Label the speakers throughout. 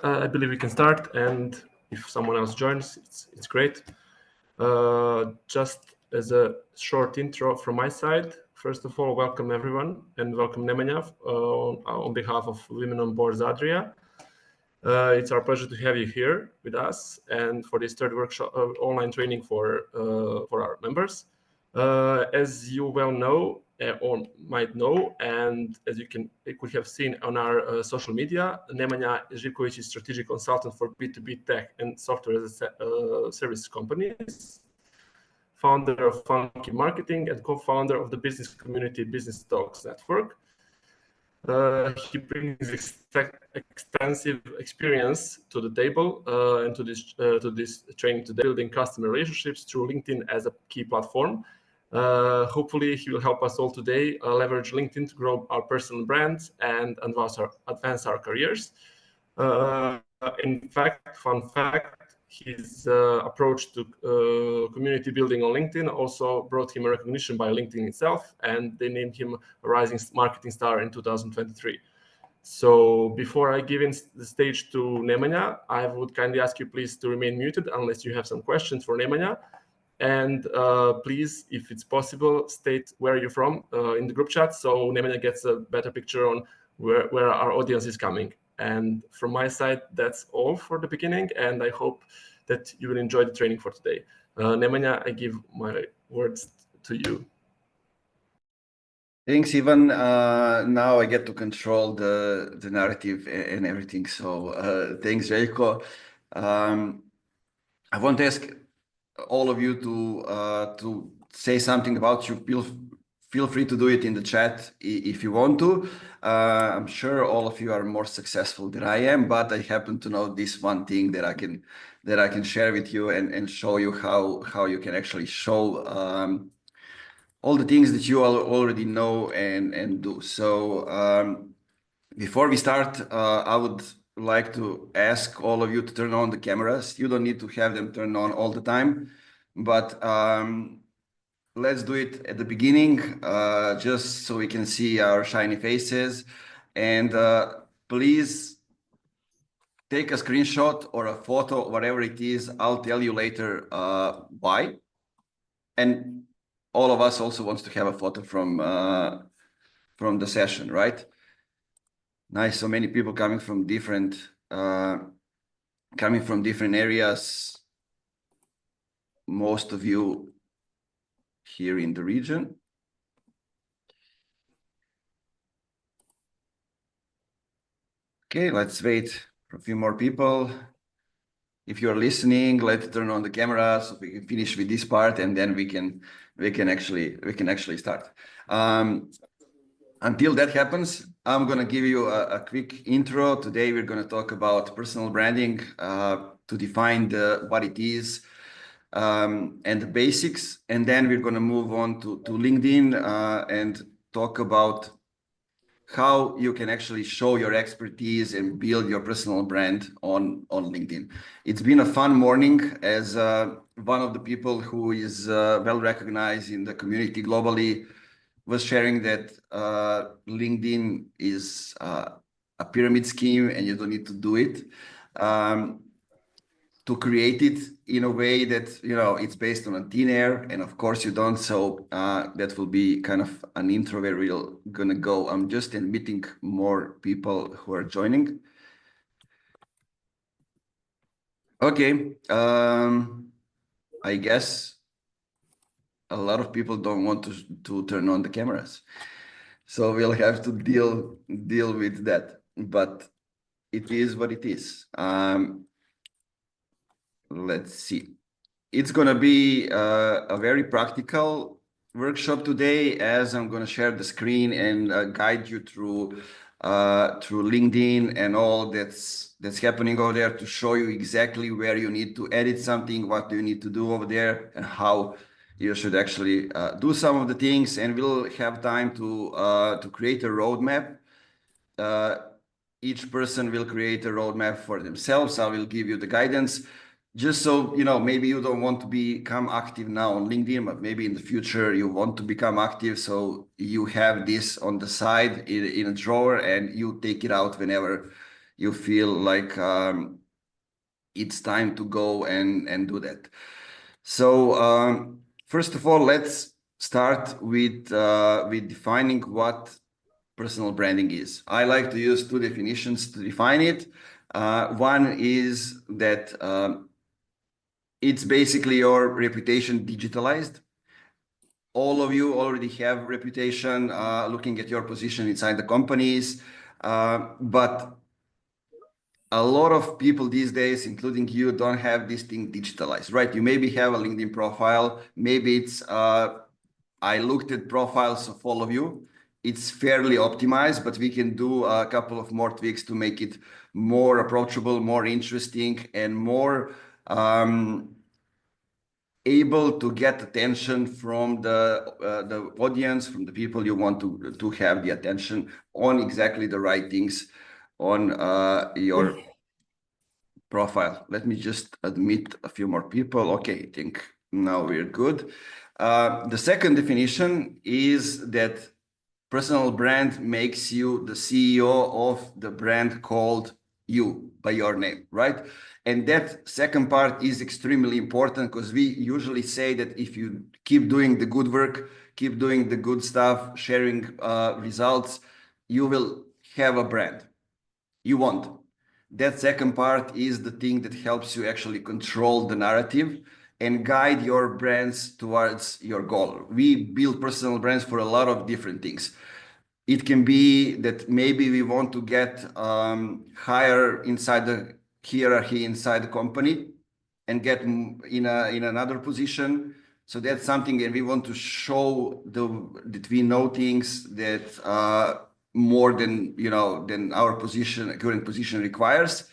Speaker 1: I believe we can start, and if someone else joins, it's great. Just as a short intro from my side, first of all, welcome everyone, and welcome Nemanja on behalf of Women on Board Zadria. It's our pleasure to have you here with us, and for this third workshop, online training for our members. As you well know, or might know, and as you could have seen on our social media, Nemanja Zivkovic is strategic consultant for B2B tech and software as a service companies, founder of Funky Marketing and co-founder of the business community Business Talks Network. He brings extensive experience to the table and to this training today, building customer relationships through LinkedIn as a key platform. Hopefully, he will help us all today leverage LinkedIn to grow our personal brands and advance our careers. In fact, fun fact, his approach to community building on LinkedIn also brought him a recognition by LinkedIn itself, and they named him a rising marketing star in 2023. So before I give in the stage to Nemanja, I would kindly ask you please to remain muted unless you have some questions for Nemanja. And please, if it's possible, state where you're from in the group chat so Nemanja gets a better picture on where our audience is coming. And from my side, that's all for the beginning, and I hope that you will enjoy the training for today. Nemanja, I give my words to you.
Speaker 2: Thanks, Ivan. Now I get to control the narrative and everything. So thanks, Željko. I want to ask all of you to say something about you. Feel free to do it in the chat if you want to. I'm sure all of you are more successful than I am, but I happen to know this one thing that I can share with you and show you how you can actually show all the things that you already know and do. So before we start, I would like to ask all of you to turn on the cameras. You don't need to have them turned on all the time, but let's do it at the beginning, just so we can see our shiny faces. And please take a screenshot or a photo, whatever it is. I'll tell you later why. And all of us also wants to have a photo from the session, right? Nice. So many people coming from different areas. Most of you here in the region. Okay, let's wait for a few more people. If you're listening, let's turn on the camera so we can finish with this part, and then we can actually start. Until that happens, I'm gonna give you a quick intro. Today we're gonna talk about personal branding to define what it is. And the basics, and then we're going to move on to LinkedIn and talk about how you can actually show your expertise and build your personal brand on LinkedIn. It's been a fun morning as one of the people who is well recognized in the community globally was sharing that LinkedIn is a pyramid scheme and you don't need to do it. To create it in a way that, you know, it's based on a thin air, and of course you don't. So that will be kind of an intro where we're gonna go. I'm just admitting more people who are joining. Okay, I guess a lot of people don't want to turn on the cameras, so we'll have to deal with that. But it is what it is. Let's see. It's going to be a very practical workshop today, as I'm going to share the screen and guide you through LinkedIn and all that's happening over there to show you exactly where you need to edit something, what do you need to do over there, and how you should actually do some of the things. And we'll have time to create a roadmap. Each person will create a roadmap for themselves. I will give you the guidance. Just so, you know, maybe you don't want to become active now on LinkedIn, but maybe in the future you want to become active. So you have this on the side in a drawer and you take it out whenever you feel like it's time to go and do that. So first of all, let's start with defining what personal branding is. I like to use two definitions to define it. One is that it's basically your reputation digitalized. All of you already have reputation looking at your position inside the companies, but a lot of people these days, including you, don't have this thing digitalized, right? You maybe have a LinkedIn profile. Maybe it's, I looked at profiles of all of you. It's fairly optimized, but we can do a couple of more tweaks to make it more approachable, more interesting, and more able to get attention from the audience, from the people you want to have the attention on exactly the right things on your profile. Let me just admit a few more people. Okay, I think now we're good. The second definition is that personal brand makes you the CEO of the brand called you by your name, right? And that second part is extremely important because we usually say that if you keep doing the good work, keep doing the good stuff, sharing results, you will have a brand. You won't. That second part is the thing that helps you actually control the narrative and guide your brands towards your goal. We build personal brands for a lot of different things. It can be that maybe we want to get higher inside the hierarchy inside the company and get in another position. So that's something that we want to show that we know things that more than than our current position requires.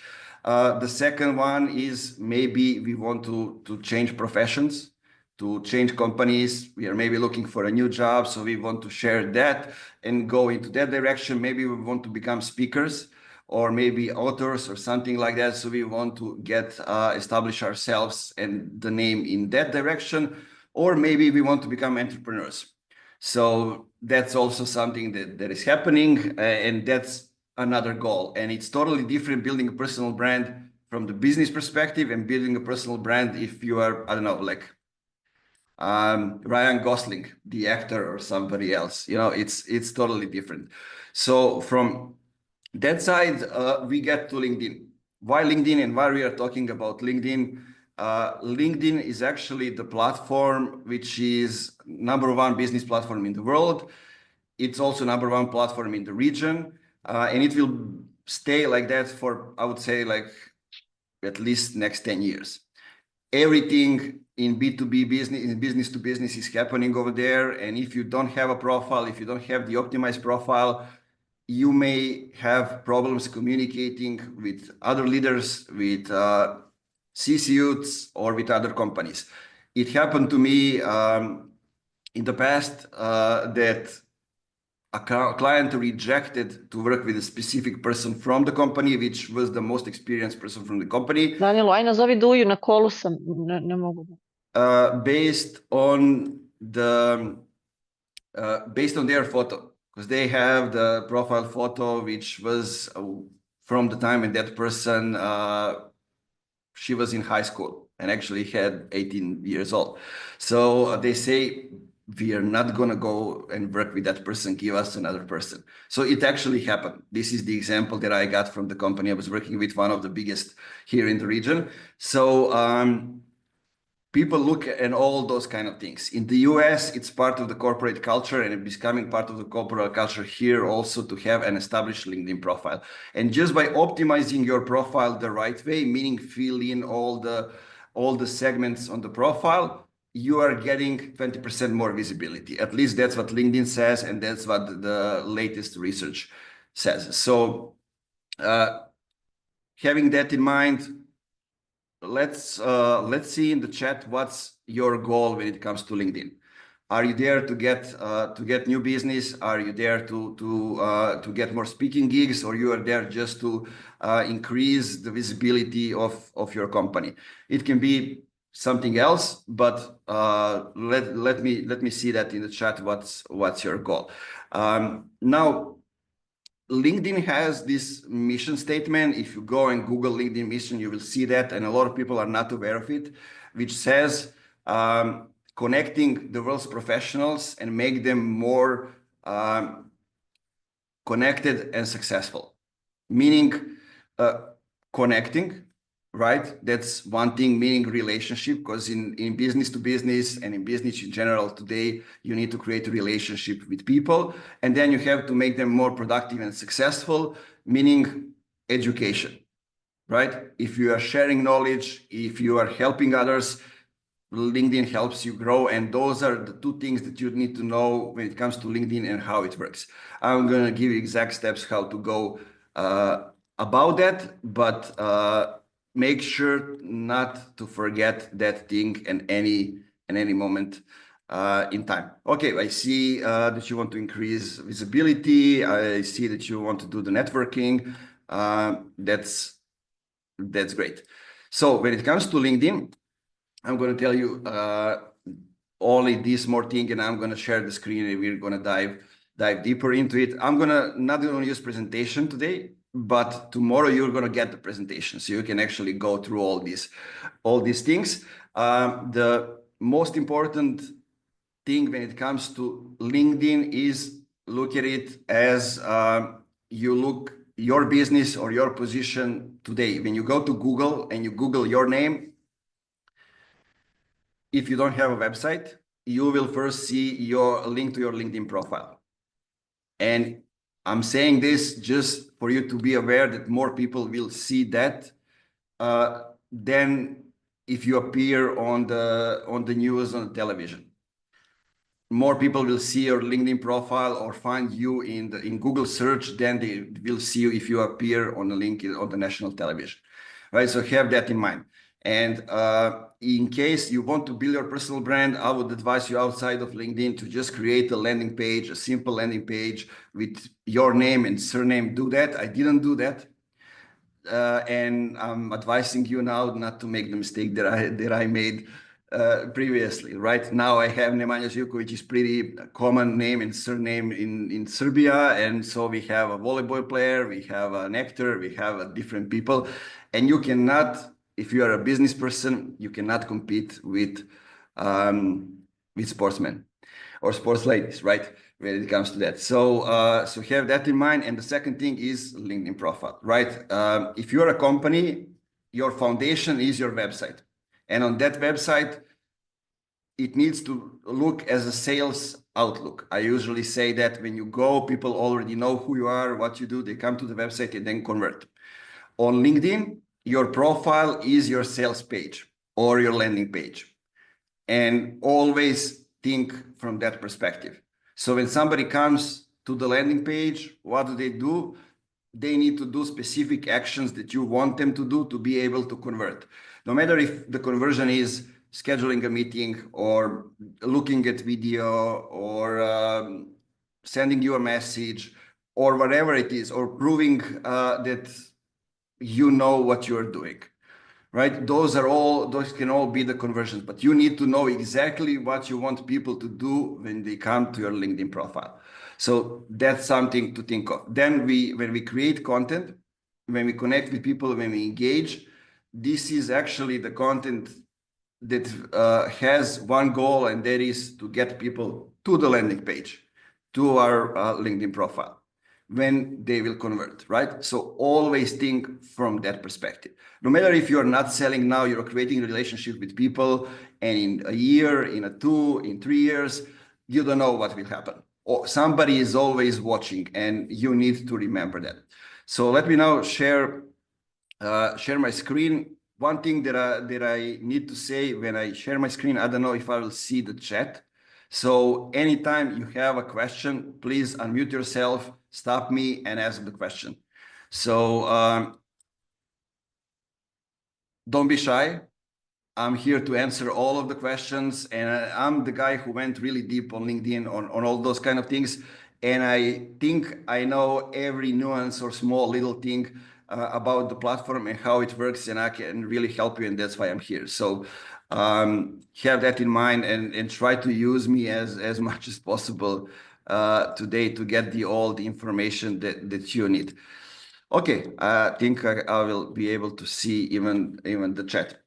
Speaker 2: The second one is maybe we want to change professions, to change companies. We are maybe looking for a new job, so we want to share that and go into that direction. Maybe we want to become speakers or maybe authors or something like that. So we want to establish ourselves and the name in that direction. Or maybe we want to become entrepreneurs. So that's also something that is happening, and that's another goal. And it's totally different building a personal brand from the business perspective and building a personal brand if you are, I don't know, like Ryan Gosling, the actor, or somebody else. It's totally different. So from that side, we get to LinkedIn. Why LinkedIn and why we are talking about LinkedIn? LinkedIn is actually the platform which is #1 business platform in the world. It's also #1 platform in the region, and it will stay like that for, I would say, like at least next 10 years. Everything in B2B business, in business to business, is happening over there. And if you don't have a profile, if you don't have the optimized profile, you may have problems communicating with other leaders, with C-suites, or with other companies. It happened to me in the past that a client rejected to work with a specific person from the company, which was the most experienced person from the company.
Speaker 3: Danilo, aj nazovi Duju, na kolu sam, ne mogu.
Speaker 2: Based on their photo, because they have the profile photo, which was from the time when that person, she was in high school and actually had 18 years old. So they say, we are not going to go and work with that person, give us another person. So it actually happened. This is the example that I got from the company I was working with, one of the biggest here in the region. So people look at all those kind of things. In the US, it's part of the corporate culture, and it's becoming part of the corporate culture here also to have an established LinkedIn profile. And just by optimizing your profile the right way, meaning fill in all the segments on the profile, you are getting 20% more visibility. At least that's what LinkedIn says, and that's what the latest research says. So having that in mind, let's see in the chat what's your goal when it comes to LinkedIn. Are you there to get new business? Are you there to get more speaking gigs, or you are there just to increase the visibility of your company? It can be something else, but let me see that in the chat. What's your goal? Now, LinkedIn has this mission statement. If you go and Google LinkedIn mission, you will see that, and a lot of people are not aware of it, which says connecting the world's professionals and make them more connected and successful. Meaning connecting, right? That's one thing, meaning relationship, because in business to business and in business in general today, you need to create a relationship with people, and then you have to make them more productive and successful, meaning education, right? If you are sharing knowledge, if you are helping others, LinkedIn helps you grow. And those are the two things that you need to know when it comes to LinkedIn and how it works. I'm going to give you exact steps how to go about that, but make sure not to forget that thing in any moment in time. Okay, I see that you want to increase visibility. I see that you want to do the networking. That's great. So when it comes to LinkedIn, I'm going to tell you only this more thing, and I'm going to share the screen, and we're going to dive deeper into it. I'm not going to use presentation today, but tomorrow you're going to get the presentation, so you can actually go through all these things. The most important thing when it comes to LinkedIn is look at it as you look your business or your position today. When you go to Google and you Google your name, if you don't have a website, you will first see your link to your LinkedIn profile. And I'm saying this just for you to be aware that more people will see that than if you appear on the news on television. More people will see your LinkedIn profile or find you in Google search than they will see you if you appear on a link on the national television, right? So have that in mind. And in case you want to build your personal brand, I would advise you outside of LinkedIn to just create a landing page, a simple landing page with your name and surname. Do that. I didn't do that. And I'm advising you now not to make the mistake that I made previously. Right now, I have Nemanja Zivkovic, which is pretty common name and surname in Serbia, and so we have a volleyball player, we have an actor, we have different people, and you cannot, if you are a business person, you cannot compete with sportsmen or sports ladies, right? When it comes to that. So have that in mind. And the second thing is LinkedIn profile, right? If you're a company, your foundation is your website. And on that website, it needs to look as a sales outlook. I usually say that when you go, people already know who you are, what you do. They come to the website and then convert. On LinkedIn, your profile is your sales page or your landing page. And always think from that perspective. So when somebody comes to the landing page, what do? They need to do specific actions that you want them to do to be able to convert. No matter if the conversion is scheduling a meeting or looking at video or sending you a message or whatever it is, or proving that you know what you're doing. Right? Those can all be the conversions, but you need to know exactly what you want people to do when they come to your LinkedIn profile. So that's something to think of. Then when we create content, when we connect with people, when we engage, this is actually the content that has one goal, and that is to get people to the landing page, to our LinkedIn profile, when they will convert, right? So always think from that perspective. No matter if you're not selling now, you're creating a relationship with people, and in a year, in 2, in 3 years, you don't know what will happen. Or somebody is always watching, and you need to remember that. So let me now share my screen. One thing that I need to say when I share my screen, I don't know if I will see the chat. So anytime you have a question, please unmute yourself, stop me, and ask the question. So don't be shy. I'm here to answer all of the questions, and I'm the guy who went really deep on LinkedIn on all those kind of things. And I think I know every nuance or small little thing about the platform and how it works, and I can really help you, and that's why I'm here. So have that in mind and try to use me as much as possible today to get all the information that you need. Okay, I think I will be able to see even the chat.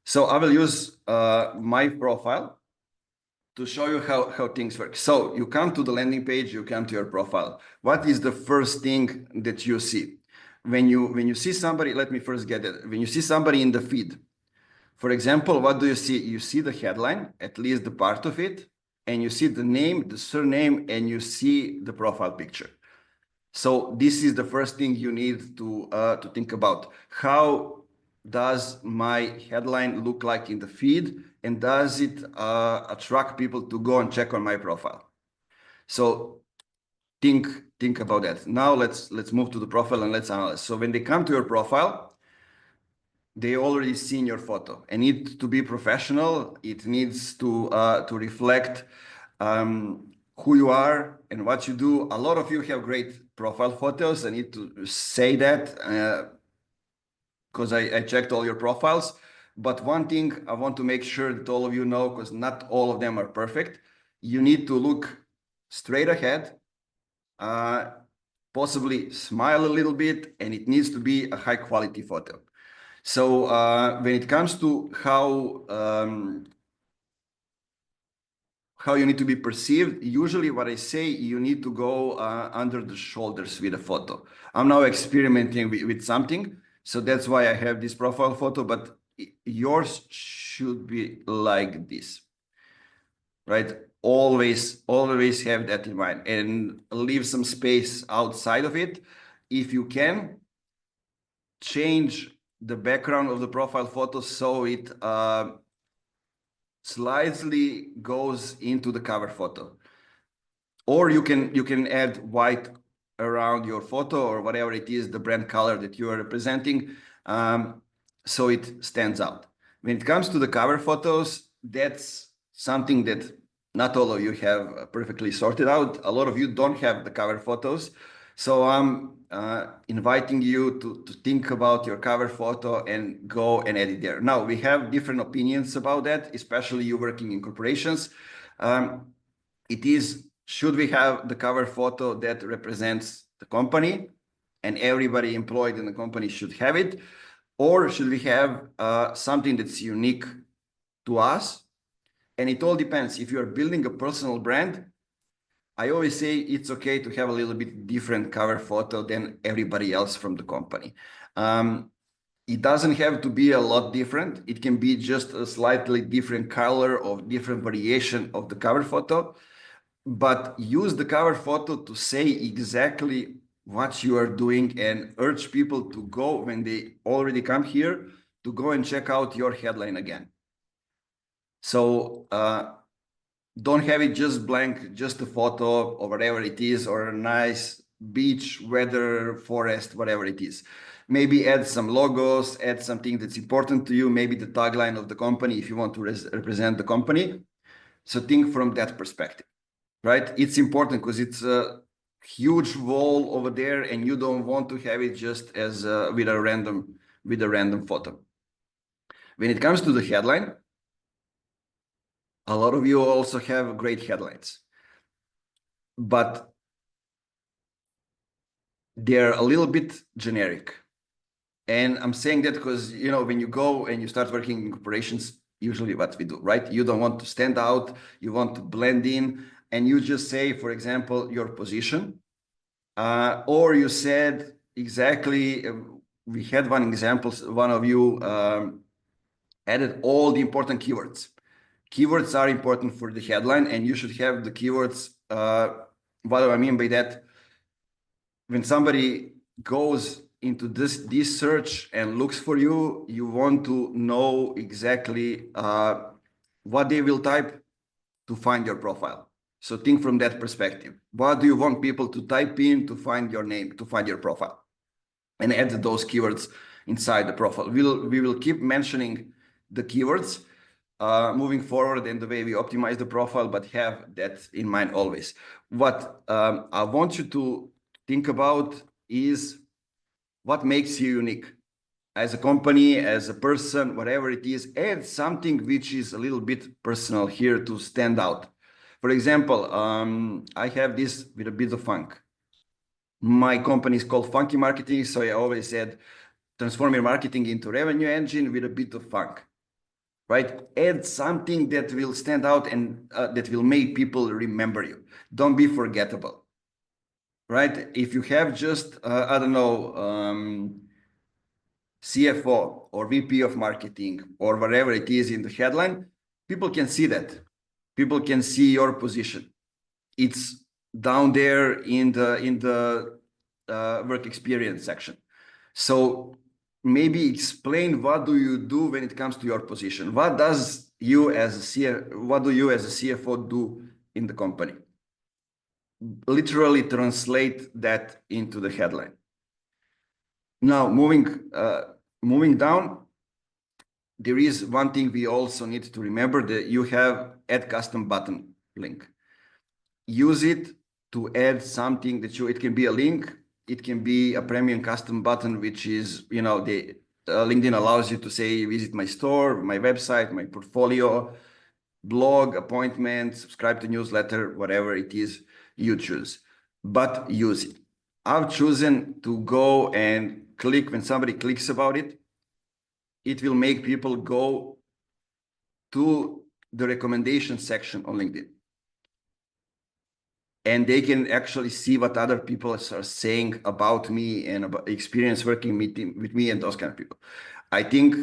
Speaker 2: So I will use my profile to show you how things work. So you come to the landing page, you come to your profile. What is the first thing that you see? When you see somebody, let me first get it. When you see somebody in the feed, for example, what do you see? You see the headline, at least the part of it, and you see the name, the surname, and you see the profile picture. So this is the first thing you need to think about. How does my headline look like in the feed, and does it attract people to go and check on my profile? So think about that. Now let's move to the profile and let's analyze. So when they come to your profile, they already seen your photo. And it to be professional, it needs to reflect who you are and what you do. A lot of you have great profile photos. I need to say that because I checked all your profiles. But one thing I want to make sure that all of you know, because not all of them are perfect, you need to look straight ahead, possibly smile a little bit, and it needs to be a high quality photo. So when it comes to how you need to be perceived, usually what I say, you need to go under the shoulders with a photo. I'm now experimenting with something, so that's why I have this profile photo, but yours should be like this, right? Always have that in mind and leave some space outside of it. If you can, change the background of the profile photo so it slightly goes into the cover photo, or you can add white around your photo or whatever it is, the brand color that you are representing, so it stands out. When it comes to the cover photos, that's something that not all of you have perfectly sorted out. A lot of you don't have the cover photos. So I'm inviting you to think about your cover photo and go and edit there. Now, we have different opinions about that, especially you working in corporations. Should we have the cover photo that represents the company and everybody employed in the company should have it? Or should we have something that's unique to us? And it all depends. If you're building a personal brand, I always say it's okay to have a little bit different cover photo than everybody else from the company. It doesn't have to be a lot different. It can be just a slightly different color or different variation of the cover photo, but use the cover photo to say exactly what you are doing and urge people to go when they already come here to go and check out your headline again. So, don't have it just blank, just a photo or whatever it is, or a nice beach, weather, forest, whatever it is. Maybe add some logos, add something that's important to you, maybe the tagline of the company if you want to represent the company. So think from that perspective, right? It's important because it's a huge wall over there and you don't want to have it just as with a random photo. When it comes to the headline, a lot of you also have great headlines, but they're a little bit generic. And I'm saying that because, you know, when you go and you start working in corporations, usually what we do, right? You don't want to stand out, you want to blend in, and you just say, for example, your position, or you said exactly, we had one example, one of you added all the important keywords. Keywords are important for the headline, and you should have the keywords. What do I mean by that? When somebody goes into this search and looks for you, you want to know exactly what they will type to find your profile. So think from that perspective. What do you want people to type in to find your name, to find your profile? And add those keywords inside the profile. We will keep mentioning the keywords moving forward and the way we optimize the profile, but have that in mind always. What I want you to think about is what makes you unique as a company, as a person, whatever it is. Add something which is a little bit personal here to stand out. For example, I have this with a bit of funk. My company is called Funky Marketing, so I always said, transform your marketing into revenue engine with a bit of funk, right? Add something that will stand out and that will make people remember you. Don't be forgettable, right? If you have just, I don't know, CFO or VP of marketing or whatever it is in the headline, people can see that. People can see your position. It's down there in the work experience section. So maybe explain what do you do when it comes to your position. What do you as a CFO do in the company? Literally translate that into the headline. Now moving down, there is one thing we also need to remember, that you have add custom button link. Use it to add something that it can be a link, it can be a premium custom button, which is, you know, the LinkedIn allows you to say, visit my store, my website, my portfolio, blog, appointment, subscribe to newsletter, whatever it is you choose, but use it. I've chosen to go and click when somebody clicks about it. It will make people go to the recommendation section on LinkedIn. And they can actually see what other people are saying about me and about experience working with me and those kind of people. I think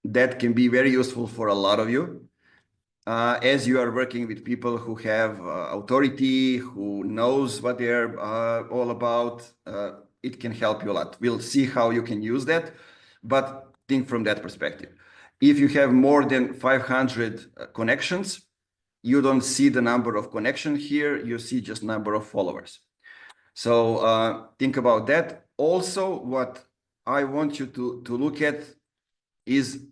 Speaker 2: that can be very useful for a lot of you. As you are working with people who have authority, who knows what they're all about, it can help you a lot. We'll see how you can use that, but think from that perspective. If you have more than 500 connections, you don't see the number of connection here, you see just number of followers. So think about that. Also, what I want you to look at is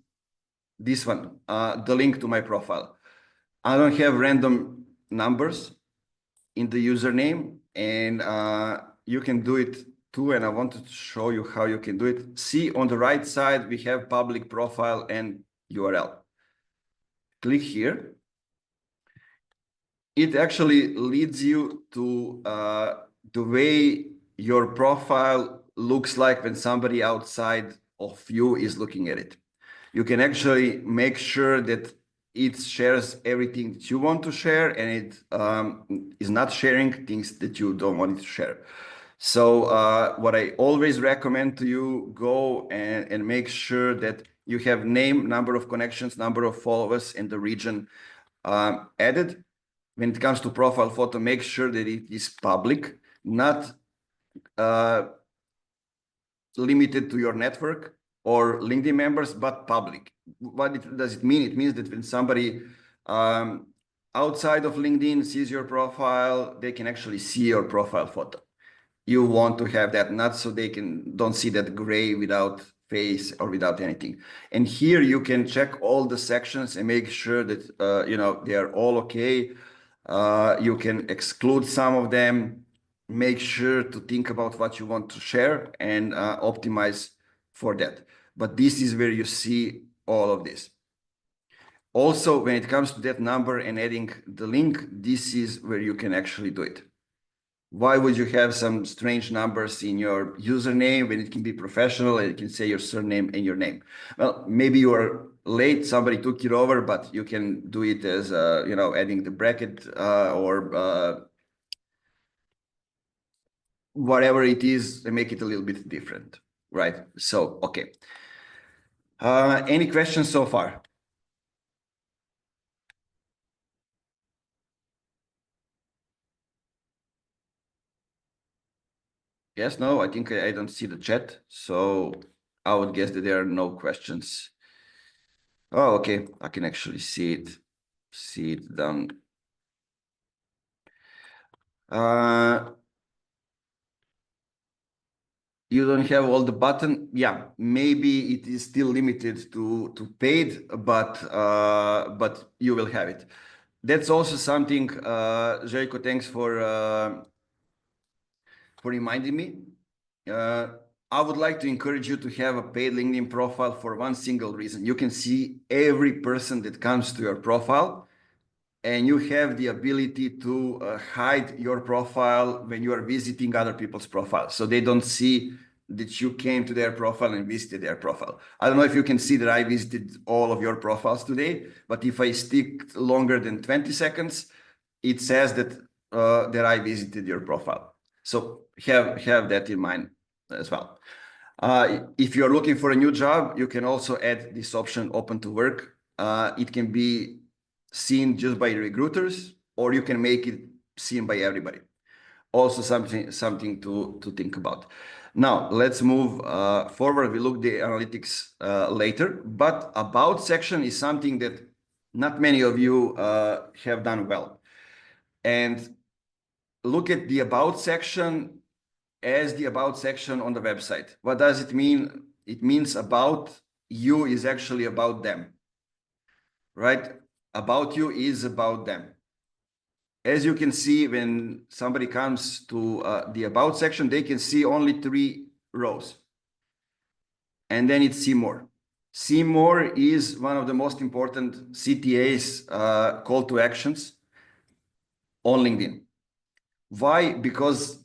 Speaker 2: this one, the link to my profile. I don't have random numbers in the username, and you can do it too. And I wanted to show you how you can do it. See on the right side, we have public profile and URL. Click here. It actually leads you to the way your profile looks like when somebody outside of you is looking at it. You can actually make sure that it shares everything that you want to share, and it is not sharing things that you don't want it to share. So what I always recommend to you, go and make sure that you have name, number of connections, number of followers, and the region added. When it comes to profile photo, make sure that it is public, not limited to your network or LinkedIn members, but public. What does it mean? It means that when somebody outside of LinkedIn sees your profile, they can actually see your profile photo. You want to have that, not so they don't see that gray without face or without anything. And here you can check all the sections and make sure that you know, they are all okay. You can exclude some of them. Make sure to think about what you want to share and optimize for that. But this is where you see all of this. Also, when it comes to that number and adding the link, this is where you can actually do it. Why would you have some strange numbers in your username when it can be professional and it can say your surname and your name? Well, maybe you are late, somebody took it over, but you can do it as, you know, adding the bracket or whatever it is and make it a little bit different, right? So, okay. Any questions so far? Yes, no, I think I don't see the chat, so I would guess that there are no questions. Oh, okay, I can actually see it down. You don't have all the button. Yeah, maybe it is still limited to paid, but you will have it. That's also something, Željko, thanks for reminding me. I would like to encourage you to have a paid LinkedIn profile for one single reason. You can see every person that comes to your profile, and you have the ability to hide your profile when you are visiting other people's profiles, so they don't see that you came to their profile and visited their profile. I don't know if you can see that I visited all of your profiles today, but if I stick longer than 20 seconds, it says that that I visited your profile. So have that in mind as well. If you're looking for a new job, you can also add this option, open to work. It can be seen just by recruiters, or you can make it seen by everybody. Also something to think about. Now let's move forward. We look the analytics later, but about section is something that not many of you have done well. And look at the about section as the about section on the website. What does it mean? It means about you is actually about them, right? About you is about them. As you can see, when somebody comes to the about section, they can see only 3 rows. And then it's see more. See more is one of the most important CTA's call to actions on LinkedIn. Why? Because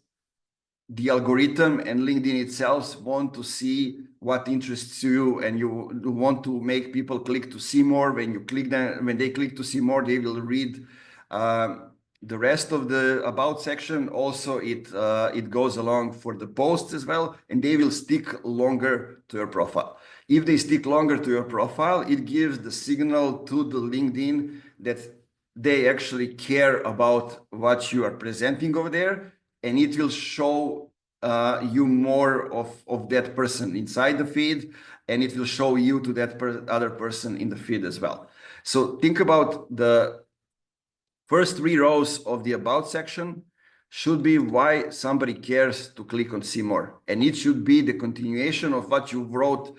Speaker 2: the algorithm and LinkedIn itself want to see what interests you, and you want to make people click to see more. When you click them, when they click to see more, they will read the rest of the about section. Also, it goes along for the posts as well, and they will stick longer to your profile. If they stick longer to your profile, it gives the signal to the LinkedIn that they actually care about what you are presenting over there, and it will show you more of that person inside the feed, and it will show you to that other person in the feed as well. So think about the first 3 rows of the about section should be why somebody cares to click on see more, and it should be the continuation of what you wrote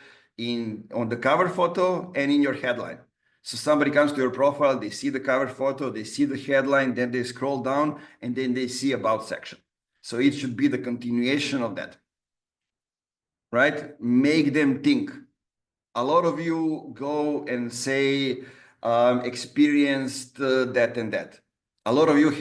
Speaker 2: on the cover photo and in your headline. So somebody comes to your profile, they see the cover photo, they see the headline, then they scroll down, and then they see about section. So it should be the continuation of that, right? Make them think. A lot of you go and say, experienced that and that. A lot of you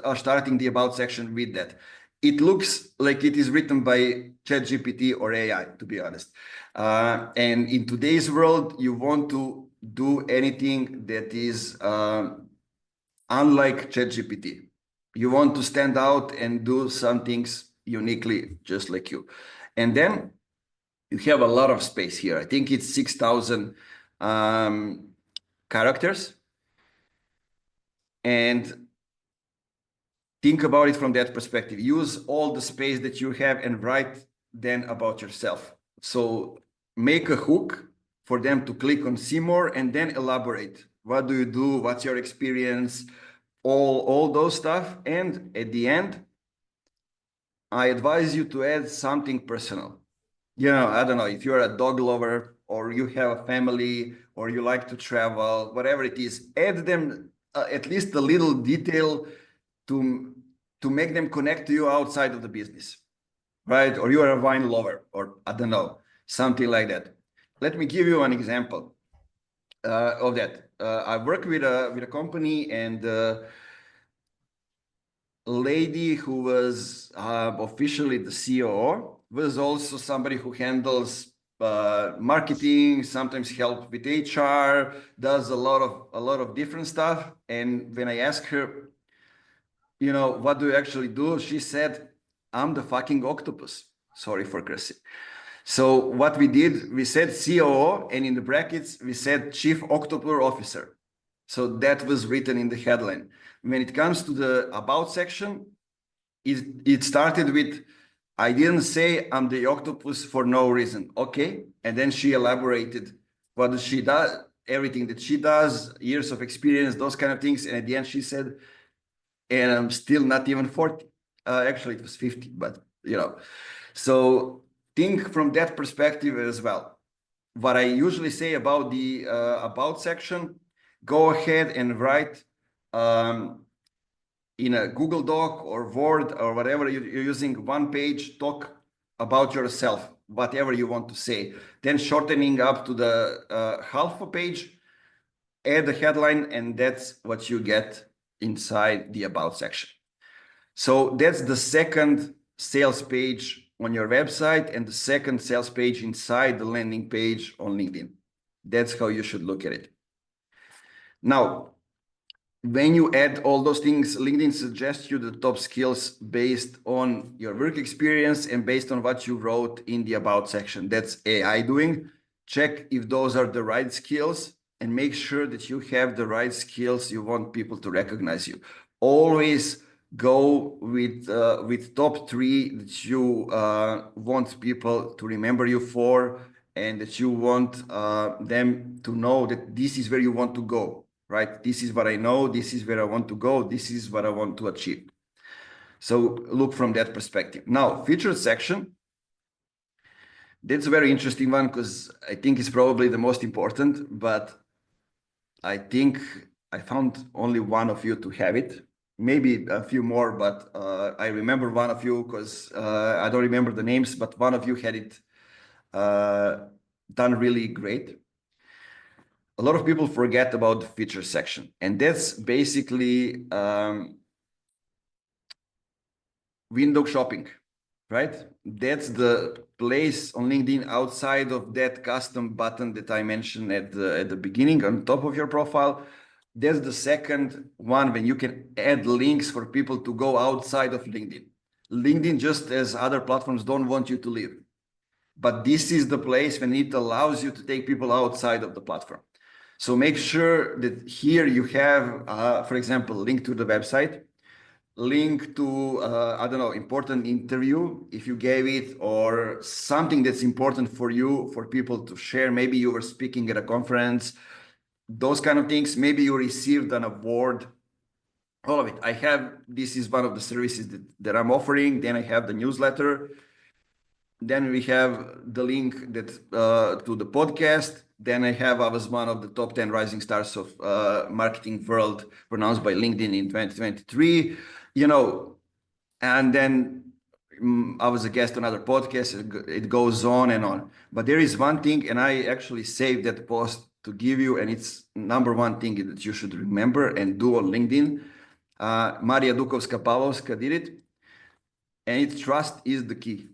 Speaker 2: are starting the about section with that. It looks like it is written by ChatGPT or AI, to be honest. And in today's world, you want to do anything that is unlike ChatGPT. You want to stand out and do some things uniquely, just like you. And then you have a lot of space here. I think it's 6,000 characters. And think about it from that perspective. Use all the space that you have and write then about yourself. So make a hook for them to click on see more, and then elaborate. What do you do? What's your experience? All those stuff. And at the end, I advise you to add something personal. You know, I don't know, if you're a dog lover, or you have a family, or you like to travel, whatever it is, add them at least a little detail to make them connect to you outside of the business, right? Or you are a wine lover, or I don't know, something like that. Let me give you an example of that. I work with a company, and a lady who was officially the COO was also somebody who handles marketing, sometimes help with HR, does a lot of different stuff. And when I asked her, you know, what do you actually do? She said, I'm the fucking octopus. Sorry for cursing. So what we did, we said COO, and in the brackets, we said Chief October Officer. So that was written in the headline. When it comes to the about section, it started with, I didn't say I'm the octopus for no reason. Okay. And then she elaborated what she does, everything that she does, years of experience, those kind of things. And at the end, she said, and I'm still not even 40. Actually, it was 50, but you know. So think from that perspective as well. What I usually say about the about section, go ahead and write in a Google Doc or Word or whatever you're using, 1 page, talk about yourself, whatever you want to say. Then shortening up to the half a page, add a headline, and that's what you get inside the About section. So that's the second sales page on your website and the second sales page inside the landing page on LinkedIn. That's how you should look at it. Now, when you add all those things, LinkedIn suggests you the top skills based on your work experience and based on what you wrote in the About section. That's AI doing. Check if those are the right skills and make sure that you have the right skills you want people to recognize you. Always go with top 3 that you want people to remember you for, and that you want them to know that this is where you want to go, right? This is what I know, this is where I want to go, this is what I want to achieve. So look from that perspective. Now, featured section, that's a very interesting one because I think it's probably the most important, but I think I found only one of you to have it. Maybe a few more, but I remember one of you because I don't remember the names, but one of you had it done really great. A lot of people forget about the feature section, and that's basically window shopping, right? That's the place on LinkedIn outside of that custom button that I mentioned at the beginning on top of your profile. There's the second one when you can add links for people to go outside of LinkedIn. LinkedIn, just as other platforms, don't want you to leave. But this is the place when it allows you to take people outside of the platform. So make sure that here you have, for example, link to the website, link to, I don't know, important interview, if you gave it, or something that's important for you, for people to share. Maybe you were speaking at a conference, those kind of things. Maybe you received an award, all of it. This is one of the services that I'm offering. Then I have the newsletter. Then we have the link that to the podcast. Then I was one of the top 10 rising stars of marketing world pronounced by LinkedIn in 2023, and then I was a guest on other podcasts. It goes on and on. But there is one thing, and I actually saved that post to give you, and it's number one thing that you should remember and do on LinkedIn. Maria Dukovska-Pavlovska did it, and trust is the key,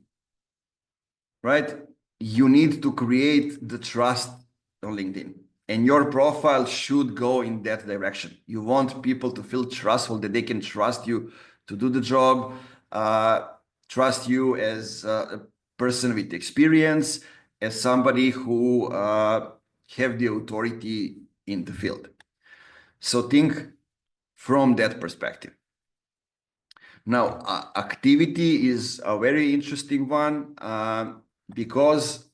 Speaker 2: right? You need to create the trust on LinkedIn, and your profile should go in that direction. You want people to feel trustful, that they can trust you to do the job, trust you as a person with experience, as somebody who have the authority in the field. So think from that perspective. Now, activity is a very interesting one because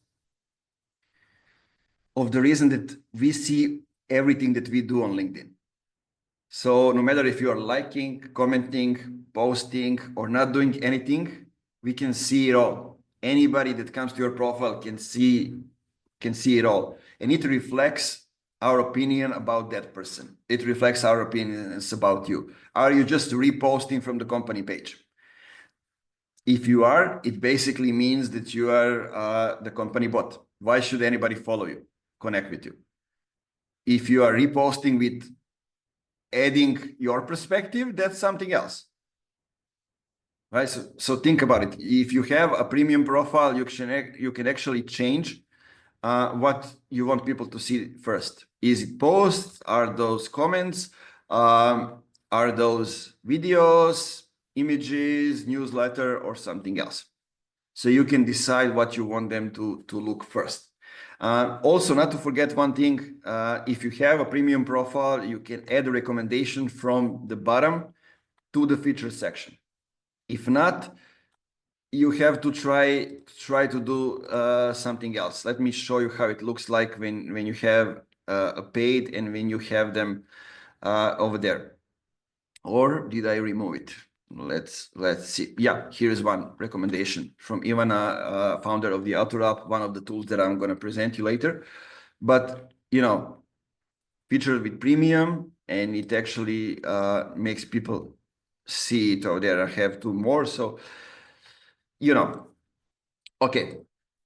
Speaker 2: of the reason that we see everything that we do on LinkedIn. So no matter if you are liking, commenting, posting, or not doing anything, we can see it all. Anybody that comes to your profile can see it all. And it reflects our opinion about that person. It reflects our opinions about you. Are you just reposting from the company page? If you are, it basically means that you are the company bot. Why should anybody follow you, connect with you? If you are reposting with adding your perspective, that's something else, right? So think about it. If you have a premium profile, you can actually change what you want people to see first. Is it posts? Are those comments? Are those videos, images, newsletter, or something else? So you can decide what you want them to look first. Also, not to forget one thing, if you have a premium profile, you can add a recommendation from the bottom to the featured section. If not, you have to try to do something else. Let me show you how it looks like when you have a paid and when you have them over there. Or did I remove it? Let's see. Yeah, here's one recommendation from Ivana, founder of the Author App, one of the tools that I'm going to present you later. But featured with premium, and it actually makes people see it over there. I have two more, so okay.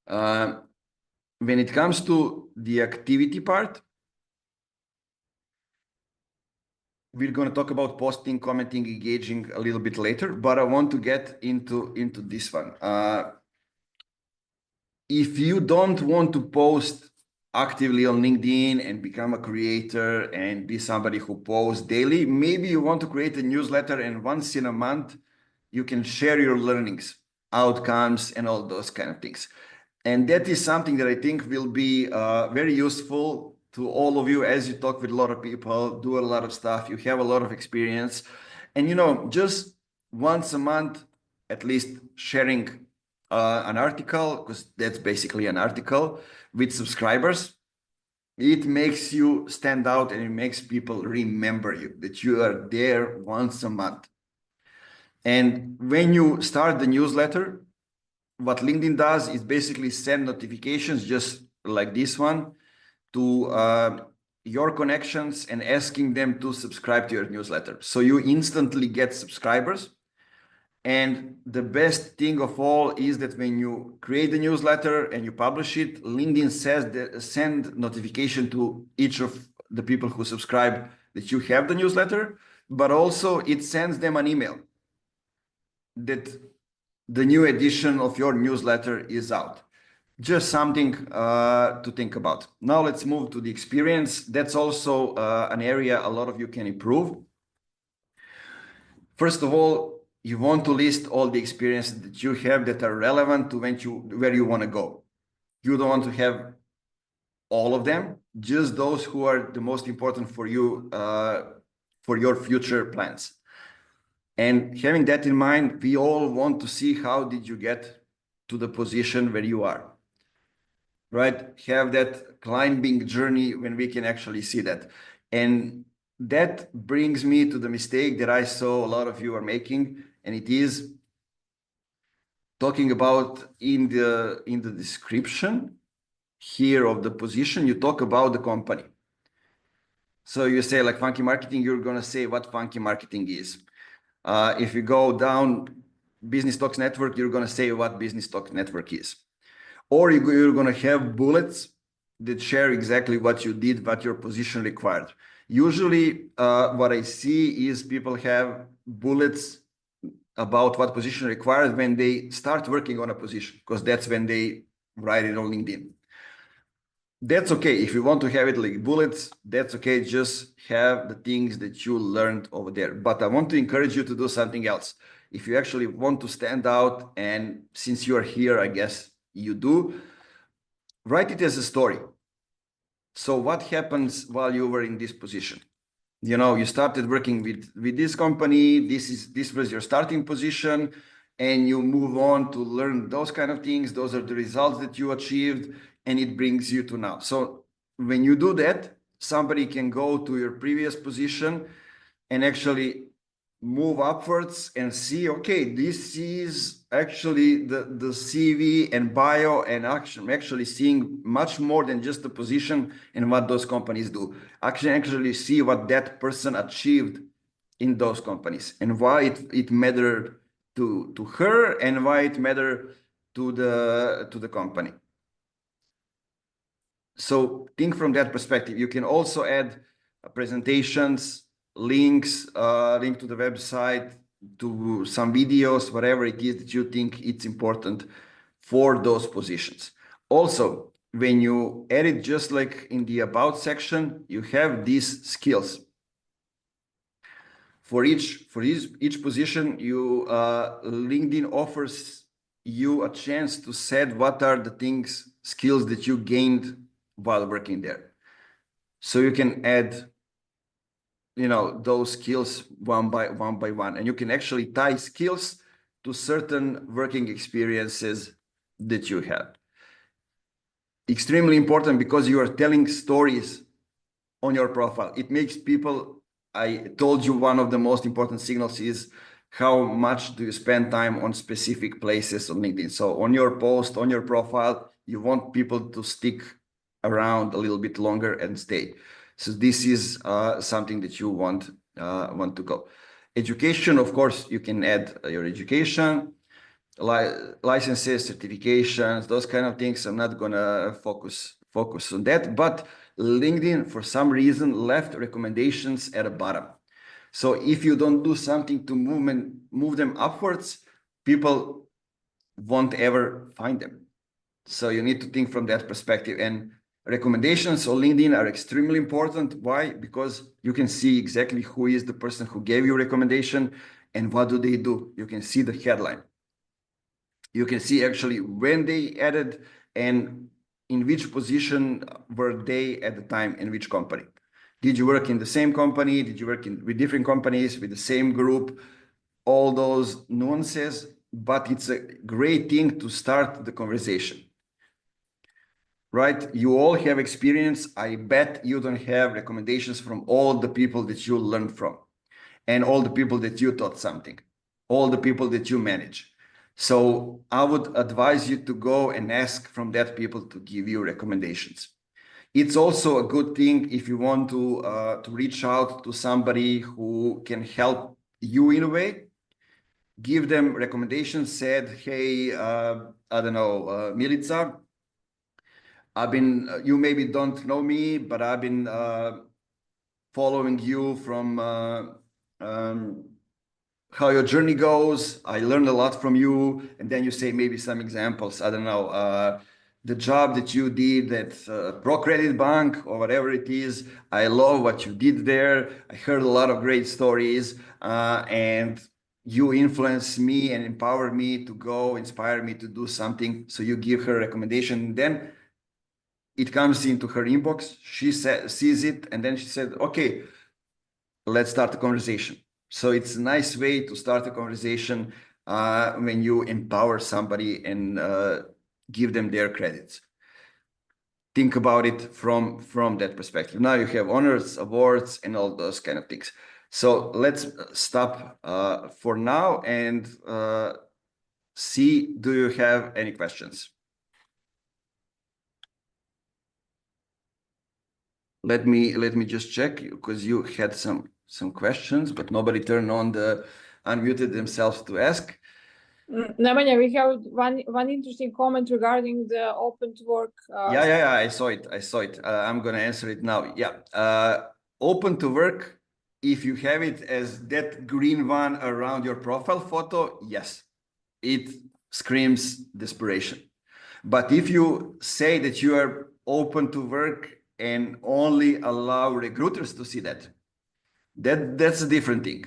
Speaker 2: When it comes to the activity part, we're going to talk about posting, commenting, engaging a little bit later, but I want to get into this one. If you don't want to post actively on LinkedIn and become a creator and be somebody who posts daily, maybe you want to create a newsletter, and once in a month, you can share your learnings, outcomes, and all those kind of things. And that is something that I think will be very useful to all of you as you talk with a lot of people, do a lot of stuff, you have a lot of experience. And, you know, just once a month, at least sharing an article, because that's basically an article with subscribers, it makes you stand out and it makes people remember you, that you are there once a month. And when you start the newsletter, what LinkedIn does is basically send notifications just like this one to your connections and asking them to subscribe to your newsletter. So you instantly get subscribers. And the best thing of all is that when you create the newsletter and you publish it, LinkedIn says that send notification to each of the people who subscribe that you have the newsletter, but also it sends them an email that the new edition of your newsletter is out. Just something to think about. Now let's move to the experience. That's also an area a lot of you can improve. First of all, you want to list all the experiences that you have that are relevant to where you want to go. You don't want to have all of them, just those who are the most important for you, for your future plans. And having that in mind, we all want to see how did you get to the position where you are, right? Have that climbing journey when we can actually see that. And that brings me to the mistake that I saw a lot of you are making, and it is talking about in the description here of the position, you talk about the company. So you say like funky marketing, you're going to say what funky marketing is. If you go down Business Talks Network, you're going to say what Business Talks Network is. Or you're going to have bullets that share exactly what you did, what your position required. Usually what I see is people have bullets about what position required when they start working on a position, because that's when they write it on LinkedIn. That's okay. If you want to have it like bullets, that's okay. Just have the things that you learned over there. But I want to encourage you to do something else. If you actually want to stand out, and since you are here, I guess you do, write it as a story. So what happens while you were in this position? You know, you started working with this company, this was your starting position, and you move on to learn those kind of things. Those are the results that you achieved, and it brings you to now. So when you do that, somebody can go to your previous position and actually move upwards and see, okay, this is actually the CV and bio, and actually seeing much more than just the position and what those companies do. Actually see what that person achieved in those companies and why it mattered to her and why it mattered to the company. So think from that perspective. You can also add presentations, links, link to the website, to some videos, whatever it is that you think it's important for those positions. Also, when you edit, just like in the about section, you have these skills. For each position, LinkedIn offers you a chance to set what are the skills that you gained while working there. So you can add, you know, those skills one by one, and you can actually tie skills to certain working experiences that you have. Extremely important, because you are telling stories on your profile. It makes people, I told you one of the most important signals is how much do you spend time on specific places on LinkedIn. So on your post, on your profile, you want people to stick around a little bit longer and stay. So this is something that you want to go. Education, of course, you can add your education, licenses, certifications, those kind of things. I'm not gonna focus on that, but LinkedIn, for some reason, left recommendations at the bottom. So if you don't do something to move them upwards, people won't ever find them. So you need to think from that perspective. And recommendations on LinkedIn are extremely important. Why? Because you can see exactly who is the person who gave you a recommendation and what do they do. You can see the headline. You can see actually when they added and in which position were they at the time, in which company. Did you work in the same company? Did you work with different companies, with the same group? All those nuances, but it's a great thing to start the conversation. Right? You all have experience. I bet you don't have recommendations from all the people that you learned from and all the people that you taught something, all the people that you manage. So I would advise you to go and ask from that people to give you recommendations. It's also a good thing if you want to reach out to somebody who can help you in a way. Give them recommendations, said, hey, I don't know, Milica, you maybe don't know me, but I've been following you from how your journey goes. I learned a lot from you. And then you say maybe some examples. I don't know, the job that you did at ProCredit Bank or whatever it is. I love what you did there. I heard a lot of great stories and you influence me and empower me to go, inspire me to do something. So you give her a recommendation. Then it comes into her inbox. She sees it, and then she said, okay, let's start a conversation. So it's a nice way to start a conversation when you empower somebody and give them their credits. Think about it from that perspective. Now you have honors, awards, and all those kind of things. So let's stop for now and see, do you have any questions? Let me just check, because you had some questions, but nobody turned on unmuted themselves to ask.
Speaker 4: Nemanja, we have one interesting comment regarding the open to work.
Speaker 2: Yeah, I saw it. I'm gonna answer it now. Yeah, open to work. If you have it as that green one around your profile photo, yes, it screams desperation. But if you say that you are open to work and only allow recruiters to see that's a different thing,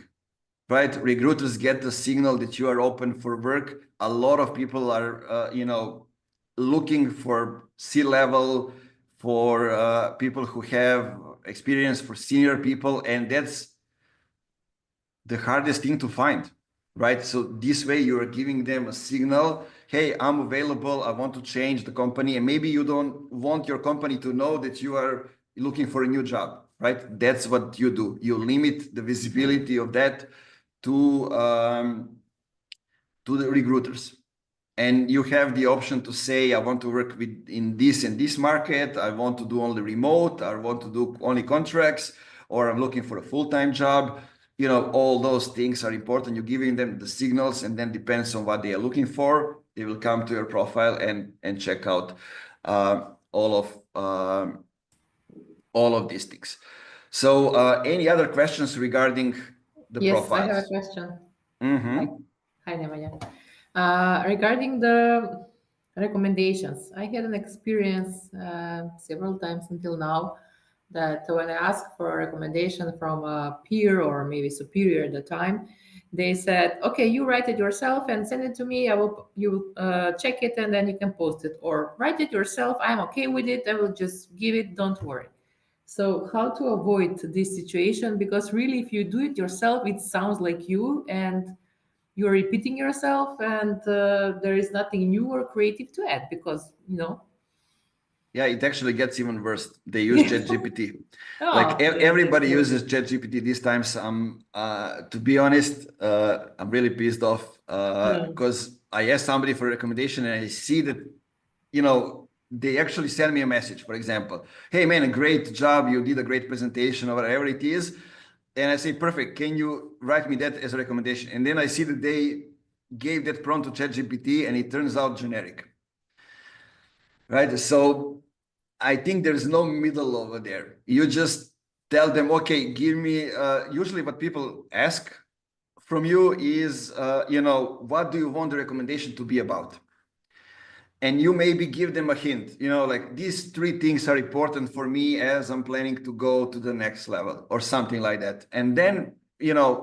Speaker 2: right? Recruiters get the signal that you are open for work. A lot of people are, looking for C-level, for people who have experience, for senior people, and that's the hardest thing to find, right? So this way you are giving them a signal, hey, I'm available, I want to change the company. And maybe you don't want your company to know that you are looking for a new job, right? That's what you do. You limit the visibility of that to the recruiters. And you have the option to say, I want to work in this and this market. I want to do only remote. I want to do only contracts, or I'm looking for a full-time job. All those things are important. You're giving them the signals, and then depends on what they are looking for. They will come to your profile and check out all of these things. So any other questions regarding the profiles?
Speaker 5: Yes, I have a question.
Speaker 2: Mm-hmm.
Speaker 5: Hi, Nemanja. Regarding the recommendations, I had an experience several times until now that when I asked for a recommendation from a peer or maybe superior at the time, they said, okay, you write it yourself and send it to me. You check it and then you can post it, or write it yourself. I'm okay with it. I will just give it. Don't worry. So how to avoid this situation? Because really, if you do it yourself, it sounds like you and you're repeating yourself, and there is nothing new or creative to add because,
Speaker 2: Yeah, it actually gets even worse. They use ChatGPT.
Speaker 5: Oh,
Speaker 2: everybody uses ChatGPT these times. To be honest, I'm really pissed off because I asked somebody for a recommendation and I see that, they actually send me a message, for example, hey man, a great job. You did a great presentation or whatever it is. And I say, perfect. Can you write me that as a recommendation? And then I see that they gave that prompt to ChatGPT and it turns out generic. Right. So I think there's no middle over there. You just tell them, okay, give me, usually what people ask from you is, what do you want the recommendation to be about? And you maybe give them a hint, like these 3 things are important for me as I'm planning to go to the next level or something like that. And then,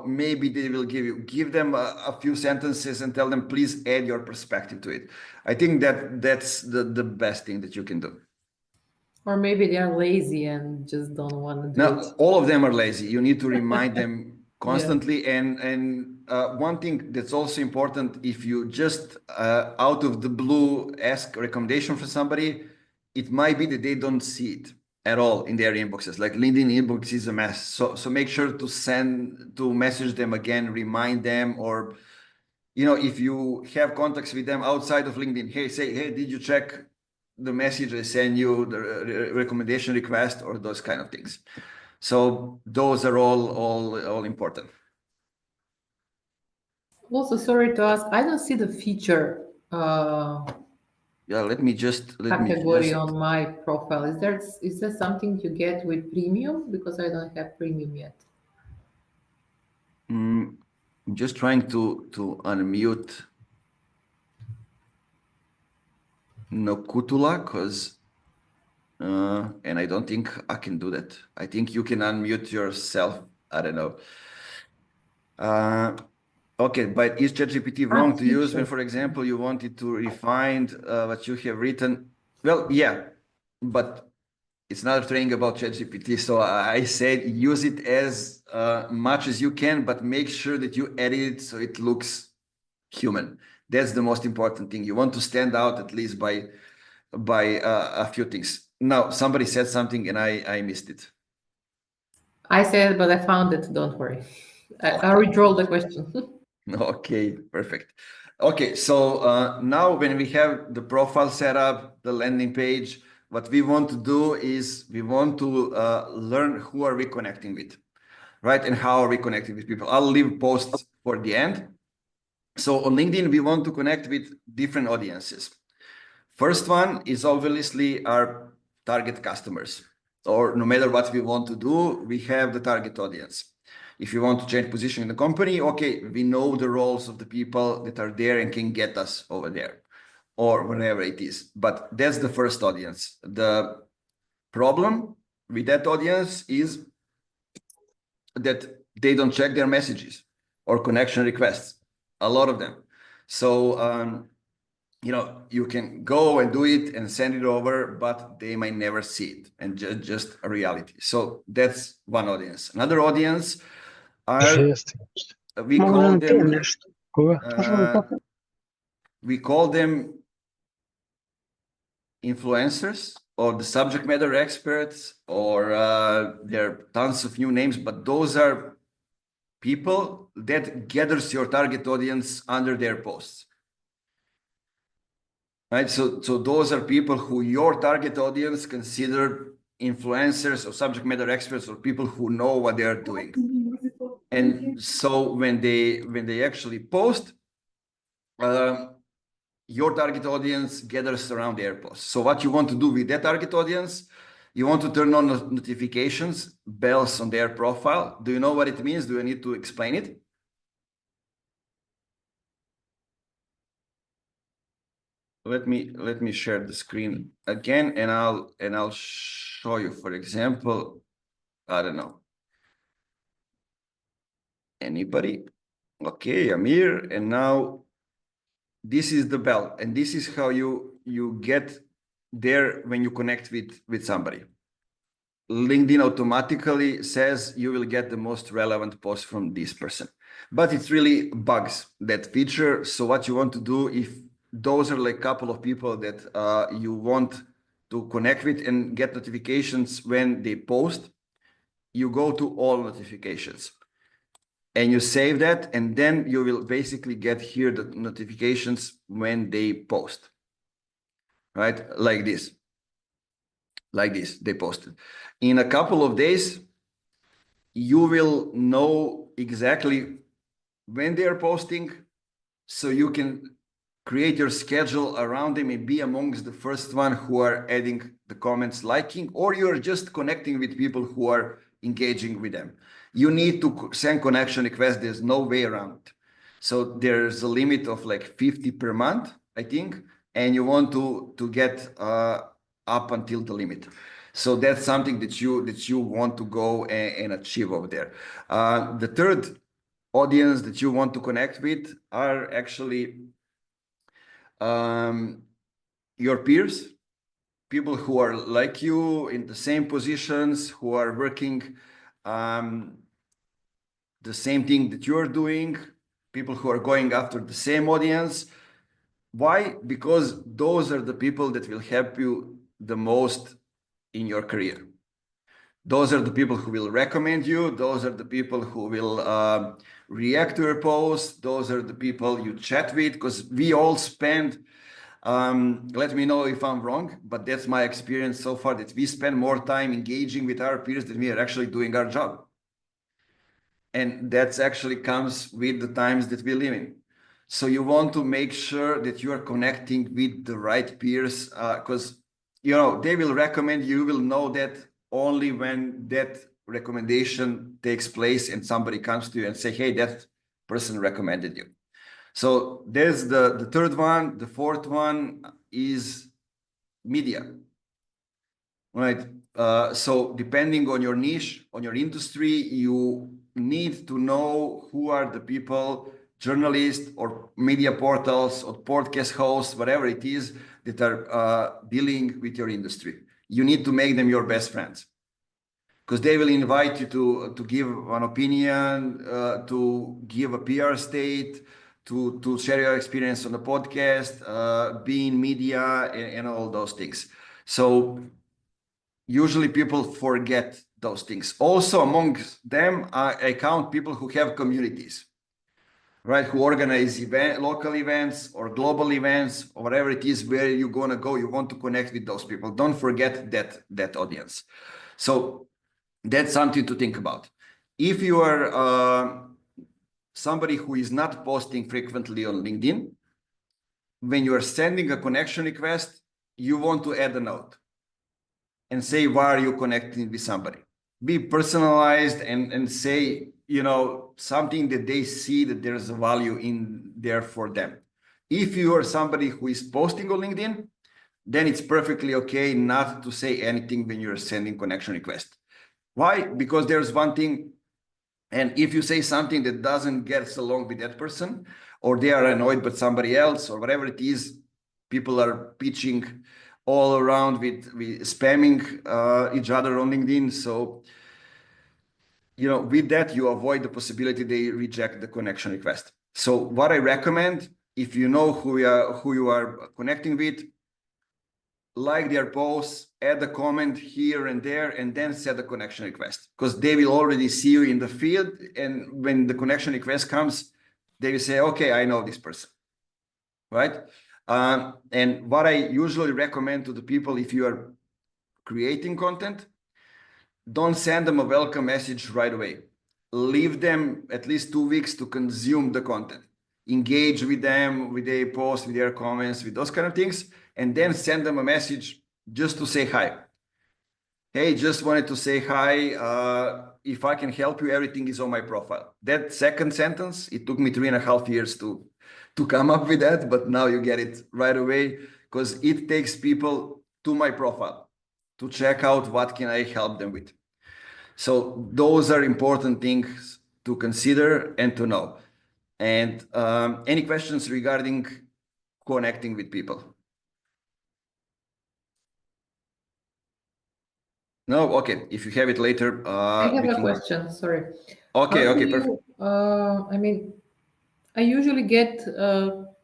Speaker 2: maybe they will give them a few sentences and tell them, please add your perspective to it. I think that's the best thing that you can do.
Speaker 5: Or maybe they are lazy and just don't want to do
Speaker 2: Now,
Speaker 5: it.
Speaker 2: all of them are lazy. You need to remind them constantly. And one thing that's also important, if you just out of the blue ask a recommendation for somebody, it might be that they don't see it at all in their inboxes. Like LinkedIn inbox is a mess. So make sure to message them again, remind them, or if you have contacts with them outside of LinkedIn, hey, did you check the message I send you, the recommendation request, or those kind of things. So those are all important.
Speaker 5: Also, sorry to ask, I don't see the feature
Speaker 2: Yeah, let me just
Speaker 5: category on my profile. Is there something you get with premium? Because I don't have premium yet.
Speaker 2: I'm just trying to unmute Nokutula, because and I don't think I can do that. I think you can unmute yourself. I don't know. Okay, but is ChatGPT wrong to use when, for example, you wanted to refine what you have written? Well, yeah, but it's not a training about ChatGPT. So I said use it as much as you can, but make sure that you edit it so it looks human. That's the most important thing. You want to stand out at least by a few things. Now, somebody said something and I missed it.
Speaker 5: I said, but I found it. Don't worry. I'll redraw the question.
Speaker 2: Okay, perfect. Okay, so now when we have the profile set up, the landing page, what we want to do is we want to learn who are we connecting with, right? And how are we connecting with people? I'll leave posts for the end. So on LinkedIn, we want to connect with different audiences. First one is obviously our target customers, or no matter what we want to do, we have the target audience. If you want to change position in the company, okay, we know the roles of the people that are there and can get us over there or whatever it is. But that's the first audience. The problem with that audience is that they don't check their messages or connection requests, a lot of them. So, you can go and do it and send it over, but they might never see it, and just a reality. So that's one audience. Another audience are, we call them influencers or the subject matter experts, or there are tons of new names, but those are people that gathers your target audience under their posts. Right, so those are people who your target audience consider influencers or subject matter experts, or people who know what they are doing. And so when they actually post, your target audience gathers around their posts. So what you want to do with that target audience, you want to turn on notifications, bells on their profile. Do you know what it means? Do I need to explain it? Let me share the screen again, and I'll show you. For example, I don't know, anybody. Okay, Amir, and now this is the bell, and this is how you get there when you connect with somebody. LinkedIn automatically says you will get the most relevant post from this person, but it really bugs that feature. So what you want to do, if those are like a couple of people that you want to connect with and get notifications when they post, you go to all notifications and you save that, and then you will basically get here the notifications when they post, right? Like this, they posted. In a couple of days, you will know exactly when they are posting, so you can create your schedule around them and be amongst the first one who are adding the comments, liking, or you're just connecting with people who are engaging with them. You need to send connection requests. There's no way around it. So there's a limit of like 50 per month, I think, and you want to get up until the limit. So that's something that you want to go and achieve over there. The third audience that you want to connect with are actually your peers, people who are like you in the same positions, who are working the same thing that you're doing, people who are going after the same audience. Why? Because those are the people that will help you the most in your career. Those are the people who will recommend you. Those are the people who will react to your posts. Those are the people you chat with, because we all spend, let me know if I'm wrong, but that's my experience so far, that we spend more time engaging with our peers than we are actually doing our job. And that's actually comes with the times that we live in. So you want to make sure that you are connecting with the right peers, because they will recommend you. You will know that only when that recommendation takes place and somebody comes to you and say, hey, that person recommended you. So there's the third one. The fourth one is media, right? So depending on your niche, on your industry, you need to know who are the people, journalists or media portals or podcast hosts, whatever it is, that are dealing with your industry. You need to make them your best friends, because they will invite you to give an opinion, to give a PR state, to share your experience on the podcast, be in media, and all those things. So usually people forget those things. Also amongst them, I count people who have communities, right? Who organize local events or global events or whatever it is where you're going to go. You want to connect with those people. Don't forget that audience. So that's something to think about. If you are somebody who is not posting frequently on LinkedIn, when you are sending a connection request, you want to add a note and say, why are you connecting with somebody? Be personalized and say, something that they see that there's a value in there for them. If you are somebody who is posting on LinkedIn, then it's perfectly okay not to say anything when you're sending connection request. Why? Because there's one thing, and if you say something that doesn't get along with that person, or they are annoyed by somebody else, or whatever it is, people are pitching all around with spamming each other on LinkedIn. So, with that, you avoid the possibility they reject the connection request. So what I recommend, if you know who you are connecting with, like their posts, add a comment here and there, and then set a connection request, because they will already see you in the field. And when the connection request comes, they will say, okay, I know this person, right? And what I usually recommend to the people, if you are creating content, don't send them a welcome message right away. Leave them at least 2 weeks to consume the content. Engage with them, with their posts, with their comments, with those kind of things, and then send them a message just to say hi. Hey, just wanted to say hi. If I can help you, everything is on my profile. That second sentence, it took me 3.5 years to come up with that, but now you get it right away, because it takes people to my profile to check out what can I help them with. So those are important things to consider and to know. And any questions regarding connecting with people? No? Okay. If you have it later,
Speaker 5: I have a question. Sorry.
Speaker 2: Okay.
Speaker 5: How
Speaker 2: Okay.
Speaker 5: do
Speaker 2: Perfect.
Speaker 5: you, I usually get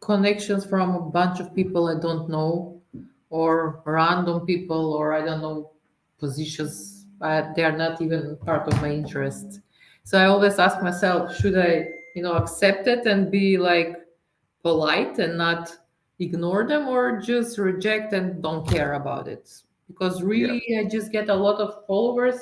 Speaker 5: connections from a bunch of people I don't know, or random people, or I don't know, positions, but they are not even part of my interest. So I always ask myself, should I, accept it and be like polite and not ignore them, or just reject and don't care about it? Because really, I just get a lot of followers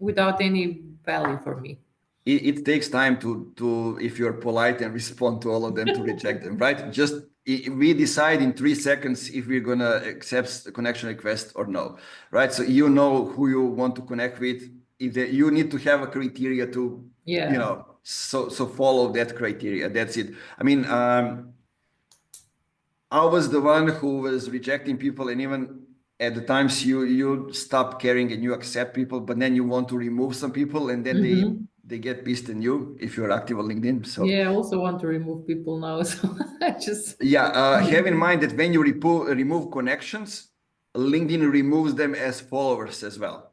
Speaker 5: without any value for me.
Speaker 2: It takes time to if you're polite and respond to all of them, to reject them, right? Just we decide in 3 seconds if we're gonna accept the connection request or no, right? So you know who you want to connect with. you need to have a criteria to,
Speaker 5: Yeah.
Speaker 2: you know, so follow that criteria. That's it. I mean, I was the one who was rejecting people, and even at the times you stop caring and you accept people, but then you want to remove some people, and then they get pissed on you if you're active on LinkedIn. So
Speaker 5: yeah, I also want to remove people now. So I just
Speaker 2: have in mind that when you remove connections, LinkedIn removes them as followers as well.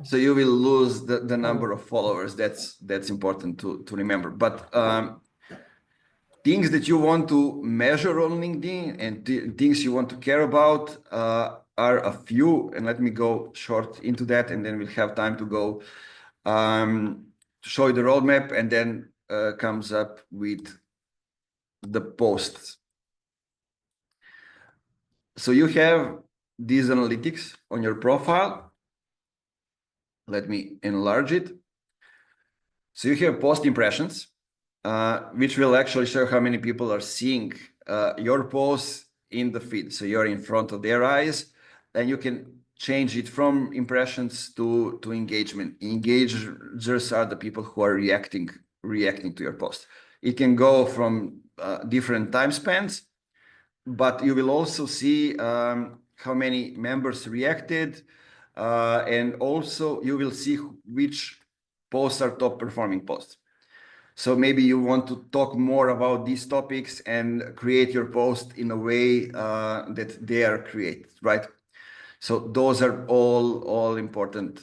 Speaker 2: So you will lose the number of followers. That's important to remember. But things that you want to measure on LinkedIn and things you want to care about are a few. And let me go short into that, and then we'll have time to go to show you the roadmap, and then comes up with the posts. So you have these analytics on your profile. Let me enlarge it. So you have post impressions, which will actually show how many people are seeing your posts in the feed. So you're in front of their eyes, and you can change it from impressions to engagement. Engagers are the people who are reacting to your post. It can go from different time spans, but you will also see how many members reacted, and also you will see which posts are top performing posts. So maybe you want to talk more about these topics and create your post in a way that they are created, right? So those are all important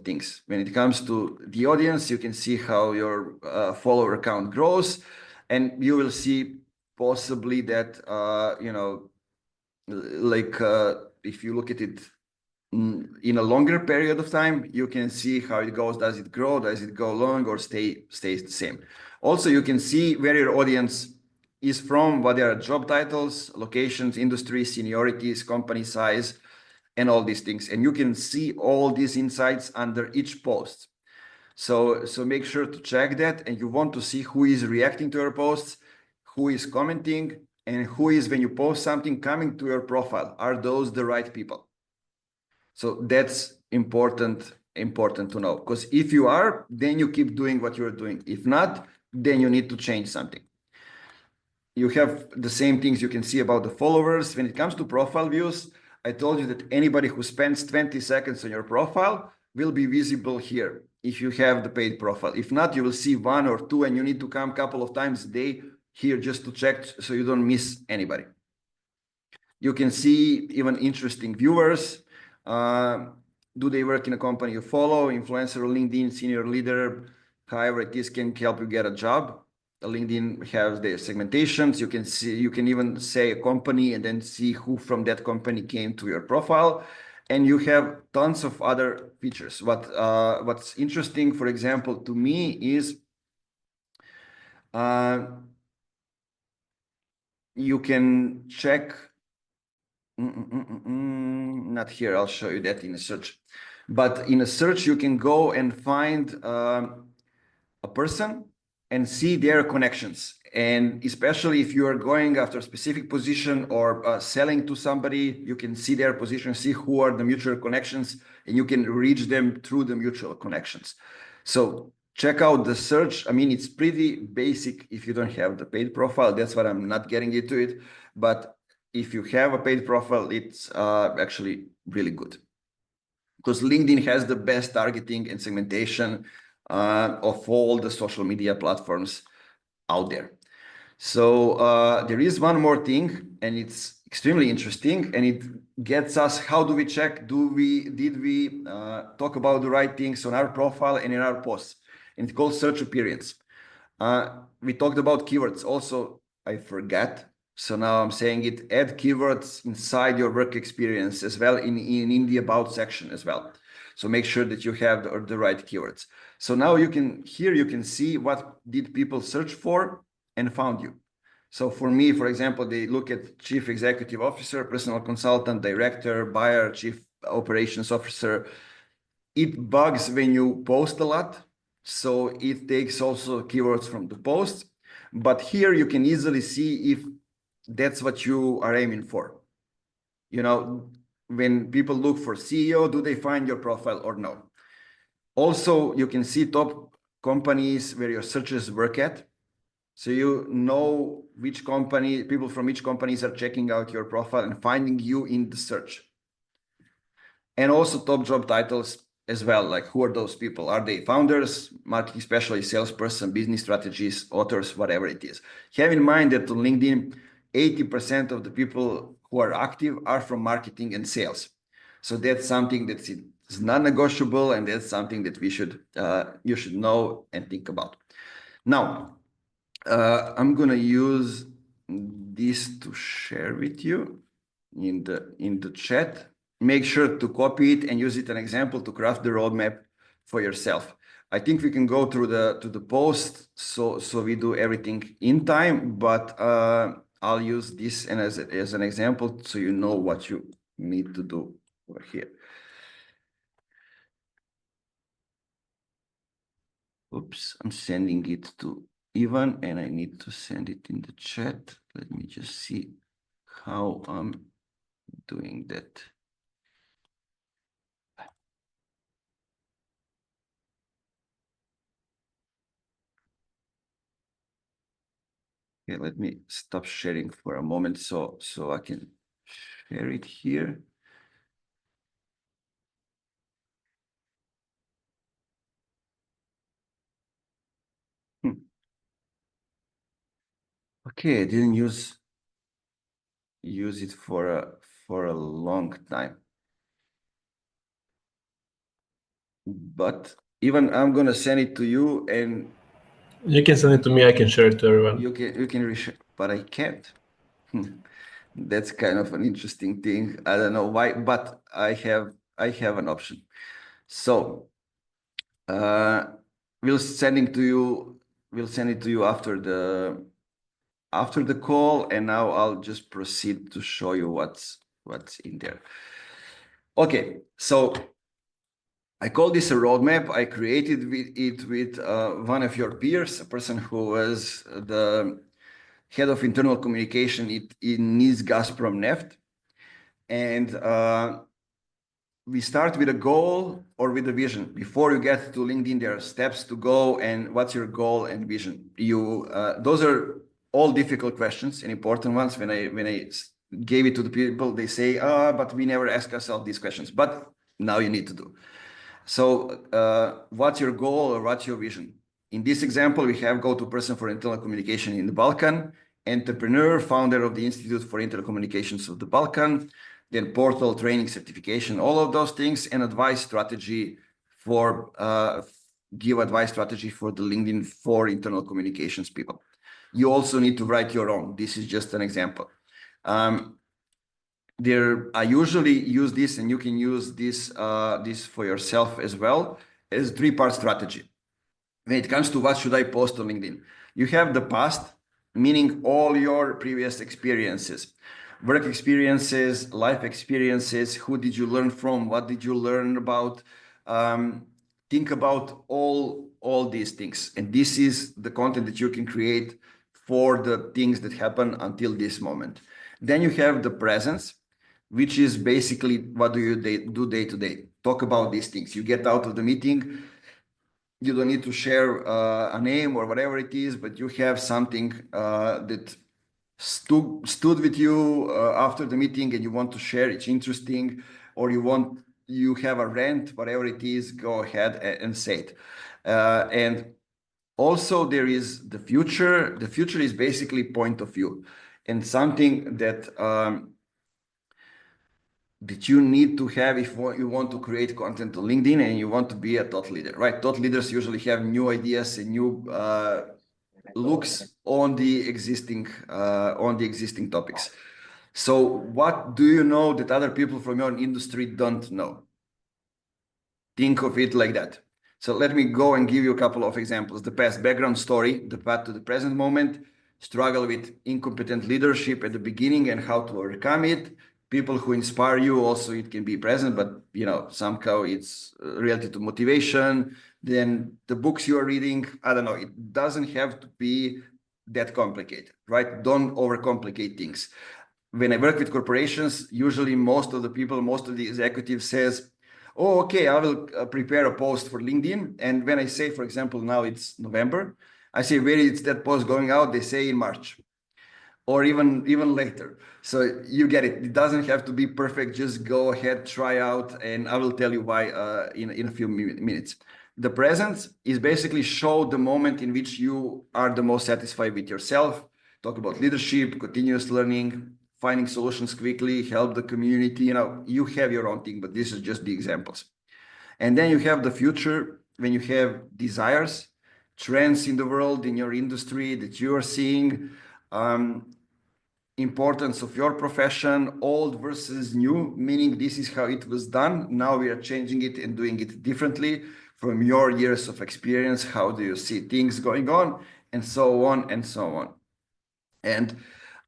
Speaker 2: things. When it comes to the audience, you can see how your follower count grows, and you will see possibly that you know, like if you look at it in a longer period of time, you can see how it goes. Does it grow? Does it go long, or stays the same? Also, you can see where your audience is from, what their job titles, locations, industry, seniorities, company size, and all these things. And you can see all these insights under each post. So make sure to check that, and you want to see who is reacting to your posts, who is commenting, and who is, when you post something, coming to your profile. Are those the right people? So that's important to know, because if you are, then you keep doing what you're doing. If not, then you need to change something. You have the same things you can see about the followers. When it comes to profile views, I told you that anybody who spends 20 seconds on your profile will be visible here if you have the paid profile. If not, you will see 1 or 2, and you need to come a couple of times a day here just to check so you don't miss anybody. You can see even interesting viewers. Do they work in a company you follow? Influencer, LinkedIn, senior leader, however it is, can help you get a job. LinkedIn has their segmentations. You can see, you can even say a company and then see who from that company came to your profile. And you have tons of other features. What's interesting, for example, to me is you can check. Not here. I'll show you that in a search. But in a search, you can go and find a person and see their connections. And especially if you are going after a specific position or selling to somebody, you can see their position, see who are the mutual connections, and you can reach them through the mutual connections. So check out the search. I mean, it's pretty basic if you don't have the paid profile. That's why I'm not getting into it. But if you have a paid profile, it's actually really good, because LinkedIn has the best targeting and segmentation of all the social media platforms out there. So there is one more thing, and it's extremely interesting, and it gets us, how do we check, did we talk about the right things on our profile and in our posts? And it's called search appearance. We talked about keywords. Also, I forgot. So now I'm saying it, add keywords inside your work experience as well in the about section as well. So make sure that you have the right keywords. So now you can see what did people search for and found you. So for me, for example, they look at chief executive officer, personal consultant, director, buyer, chief operations officer. It bugs when you post a lot. So it takes also keywords from the post. But here you can easily see if that's what you are aiming for. You know, when people look for CEO, do they find your profile or no? Also, you can see top companies where your searchers work at. So you know which company, people from which companies are checking out your profile and finding you in the search. And also top job titles as well, like who are those people? Are they founders, marketing specialists, salesperson, business strategists, authors, whatever it is? Have in mind that on LinkedIn, 80% of the people who are active are from marketing and sales. So that's something that is non-negotiable, and that's something that you should know and think about. Now, I'm gonna use this to share with you in the chat. Make sure to copy it and use it as an example to craft the roadmap for yourself. I think we can go through the post, so we do everything in time, but I'll use this and as an example so you know what you need to do over here. Oops, I'm sending it to Ivan and I need to send it in the chat. Let me just see how I'm doing that. Okay, let me stop sharing for a moment so I can share it here. Okay, I didn't use it for a long time. But even I'm gonna send it to you, and
Speaker 1: you can send it to me. I can share it to everyone.
Speaker 2: You can reshare, but I can't. That's kind of an interesting thing. I don't know why, but I have an option. So we'll send it to you. We'll send it to you after the call, and now I'll just proceed to show you what's in there. Okay, so I call this a roadmap. I created it with one of your peers, a person who was the head of internal communication in NIS Gazprom Neft. And we start with a goal or with a vision. Before you get to LinkedIn, there are steps to go, and what's your goal and vision? Those are all difficult questions and important ones. When I gave it to the people, they say, but we never ask ourselves these questions. But now you need to do. So what's your goal or what's your vision? In this example, we have go-to person for internal communication in the Balkan, entrepreneur, founder of the Institute for Intercommunications of the Balkan, then portal, training, certification, all of those things, and advice strategy for give advice strategy for the LinkedIn for internal communications people. You also need to write your own. This is just an example. I usually use this, and you can use this for yourself as well, as 3-part strategy. When it comes to what should I post on LinkedIn, you have the past, meaning all your previous experiences, work experiences, life experiences. Who did you learn from? What did you learn about? Think about all these things, and this is the content that you can create for the things that happen until this moment. Then you have the presence, which is basically what do you do day to day. Talk about these things. You get out of the meeting, you don't need to share a name or whatever it is, but you have something that stood with you after the meeting and you want to share. It's interesting, or you have a rant, whatever it is, go ahead and say it. And also there is the future. The future is basically point of view, and something that you need to have if you want to create content on LinkedIn and you want to be a thought leader, right? Thought leaders usually have new ideas and new looks on the existing topics. So what do you know that other people from your industry don't know? Think of it like that. So let me go and give you a couple of examples. The past background story, the path to the present moment, struggle with incompetent leadership at the beginning and how to overcome it. People who inspire you, also it can be present, but somehow it's related to motivation. Then the books you are reading, I don't know, it doesn't have to be that complicated, right? Don't overcomplicate things. When I work with corporations, usually most of the executives says, oh, okay, I will prepare a post for LinkedIn. And when I say, for example, now it's November, I say, where is that post going out? They say in March or even later. So you get it. It doesn't have to be perfect. Just go ahead, try out, and I will tell you why in a few minutes. The present is basically show the moment in which you are the most satisfied with yourself. Talk about leadership, continuous learning, finding solutions quickly, help the community. You know, you have your own thing, but this is just the examples. And then you have the future when you have desires, trends in the world, in your industry that you are seeing, importance of your profession, old versus new, meaning this is how it was done. Now we are changing it and doing it differently from your years of experience. How do you see things going on? And so on and so on. And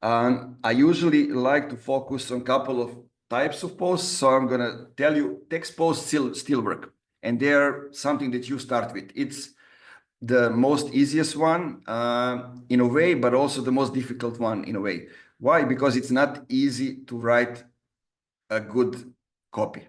Speaker 2: I usually like to focus on a couple of types of posts. So I'm going to tell you text posts still work. And they're something that you start with. It's the most easiest one in a way, but also the most difficult one in a way. Why? Because it's not easy to write a good copy.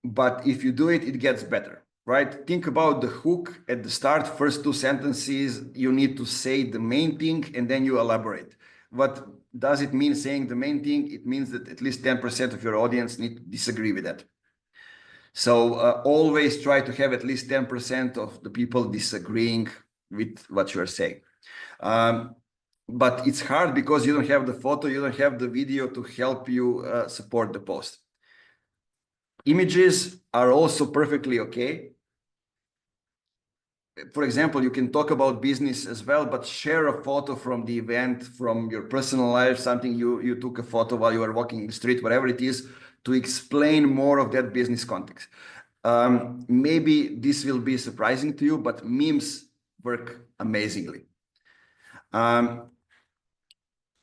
Speaker 2: But if you do it, it gets better, right? Think about the hook at the start, first two sentences, you need to say the main thing and then you elaborate. What does it mean saying the main thing? It means that at least 10% of your audience need to disagree with that. So always try to have at least 10% of the people disagreeing with what you are saying. But it's hard because you don't have the photo, you don't have the video to help you support the post. Images are also perfectly okay. For example, you can talk about business as well, but share a photo from the event, from your personal life, something you took a photo while you were walking the street, whatever it is, to explain more of that business context. Maybe this will be surprising to you, but memes work amazingly.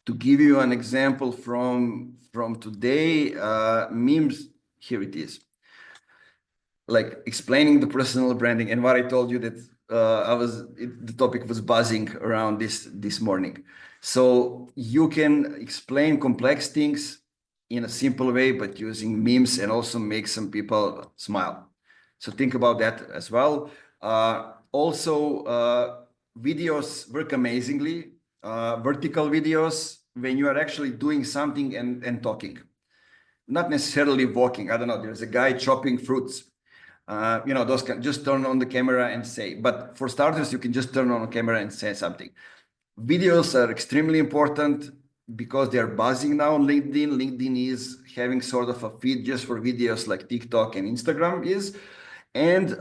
Speaker 2: To give you an example from today, memes, here it is. Like explaining the personal branding and what I told you that the topic was buzzing around this morning. So you can explain complex things in a simple way, but using memes and also make some people smile. So think about that as well. Also, videos work amazingly. Vertical videos when you are actually doing something and talking, not necessarily walking. I don't know. There's a guy chopping fruits. You know, those can just turn on the camera and say. But for starters, you can just turn on the camera and say something. Videos are extremely important because they're buzzing now on LinkedIn. LinkedIn is having sort of a feed just for videos like TikTok and Instagram is. And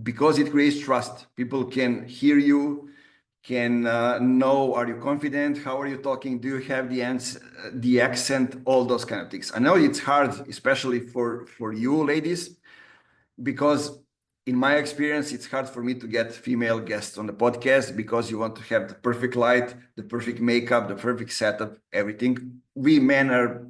Speaker 2: because it creates trust, people can hear you, can know, are you confident? How are you talking? Do you have the accent? All those kind of things. I know it's hard, especially for you ladies, because in my experience, it's hard for me to get female guests on the podcast because you want to have the perfect light, the perfect makeup, the perfect setup, everything. We men are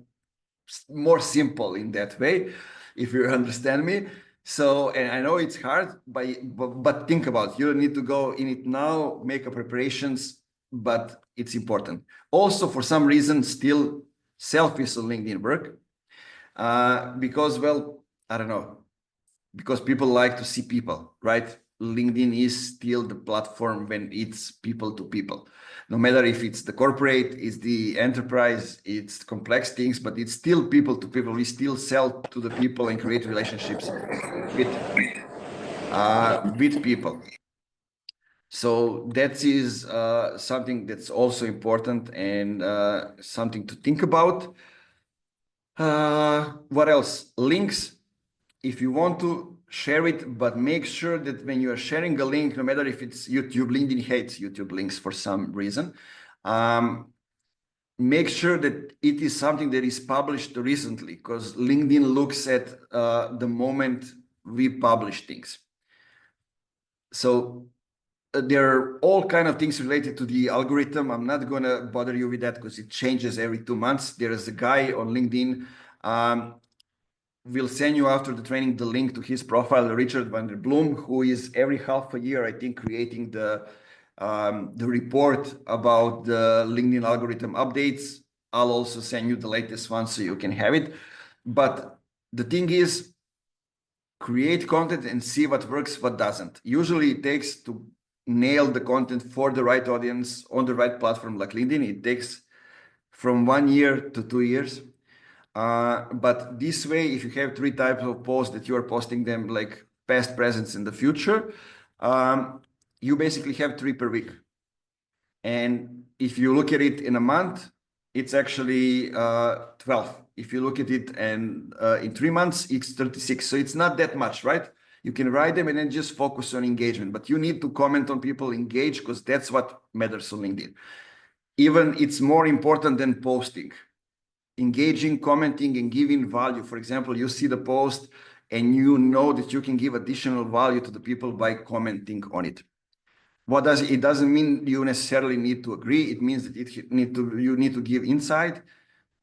Speaker 2: more simple in that way, if you understand me. So, and I know it's hard, but think about it. You don't need to go in it now, make preparations, but it's important. Also, for some reason, still selfies on LinkedIn work because, well, I don't know, because people like to see people, right? LinkedIn is still the platform when it's people to people. No matter if it's the corporate, it's the enterprise, it's complex things, but it's still people to people. We still sell to the people and create relationships with people. So that is something that's also important and something to think about. What else? Links. If you want to share it, but make sure that when you are sharing a link, no matter if it's YouTube, LinkedIn hates YouTube links for some reason. Make sure that it is something that is published recently, because LinkedIn looks at the moment we publish things. So there are all kinds of things related to the algorithm. I'm not going to bother you with that because it changes every 2 months. There is a guy on LinkedIn. We'll send you after the training the link to his profile, Richard van der Bloom, who is every half a year, I think, creating the report about the LinkedIn algorithm updates. I'll also send you the latest one so you can have it. But the thing is, create content and see what works, what doesn't. Usually it takes to nail the content for the right audience on the right platform like LinkedIn. It takes from 1 year to 2 years. But this way, if you have 3 types of posts that you are posting them like past, present, and the future, you basically have 3 per week. And if you look at it in a month, it's actually 12. If you look at it and in 3 months, it's 36. So it's not that much, right? You can write them and then just focus on engagement, but you need to comment on people, engage, because that's what matters on LinkedIn. Even it's more important than posting. Engaging, commenting, and giving value. For example, you see the post and you know that you can give additional value to the people by commenting on it. It doesn't mean you necessarily need to agree. It means that you need to give insight.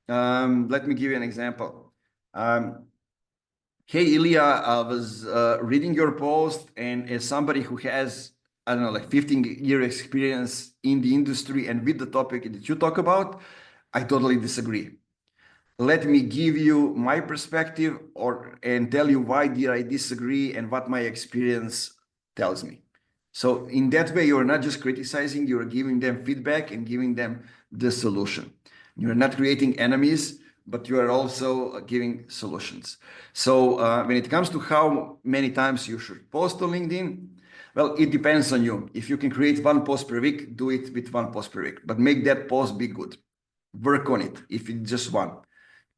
Speaker 2: Let me give you an example. Hey, Ilya, I was reading your post, and as somebody who has, I don't know, like 15-year experience in the industry and with the topic that you talk about, I totally disagree. Let me give you my perspective and tell you why did I disagree and what my experience tells me. So in that way, you're not just criticizing, you're giving them feedback and giving them the solution. You're not creating enemies, but you are also giving solutions. So when it comes to how many times you should post on LinkedIn, well, it depends on you. If you can create 1 post per week, do it with 1 post per week, but make that post be good. Work on it if it's just 1.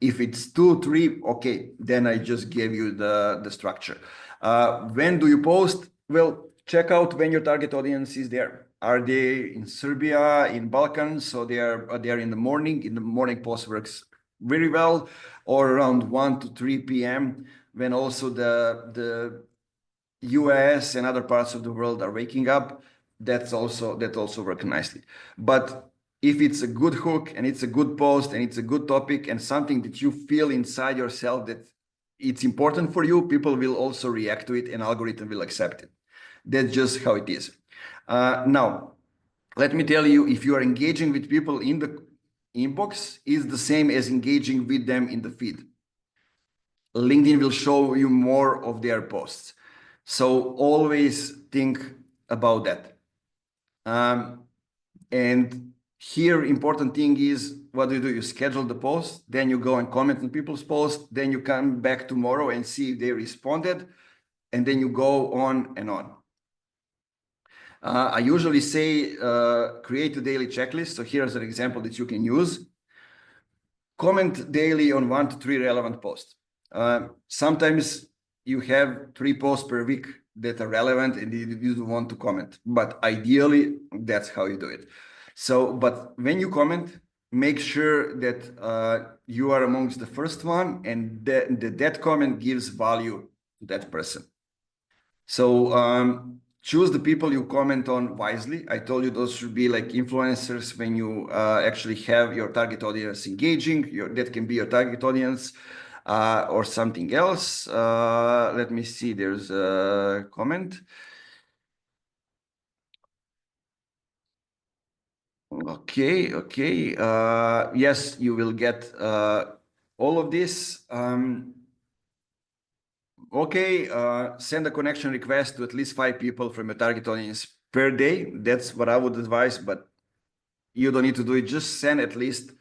Speaker 2: If it's 2, 3, okay, then I just gave you the structure. When do you post? Well, check out when your target audience is there. Are they in Serbia, in Balkans? So they are in the morning. In the morning post works very well, or around 1 to 3 p.m. when also the US and other parts of the world are waking up. That also works nicely. But if it's a good hook and it's a good post and it's a good topic and something that you feel inside yourself that it's important for you, people will also react to it and algorithm will accept it. That's just how it is. Now, let me tell you, if you are engaging with people in the inbox, is the same as engaging with them in the feed. LinkedIn will show you more of their posts. So always think about that. And here, important thing is, what do? You schedule the post, then you go and comment on people's posts, then you come back tomorrow and see if they responded, and then you go on and on. I usually say, create a daily checklist. So here's an example that you can use. Comment daily on 1 to 3 relevant posts. Sometimes you have 3 posts per week that are relevant and you don't want to comment, but ideally that's how you do it. So, but when you comment, make sure that you are amongst the first one and that comment gives value to that person. So choose the people you comment on wisely. I told you those should be like influencers when you actually have your target audience engaging. That can be your target audience or something else. Let me see, there's a comment. Okay. Yes, you will get all of this. Okay, send a connection request to at least 5 people from your target audience per day. That's what I would advise, but you don't need to do it. Just send at least,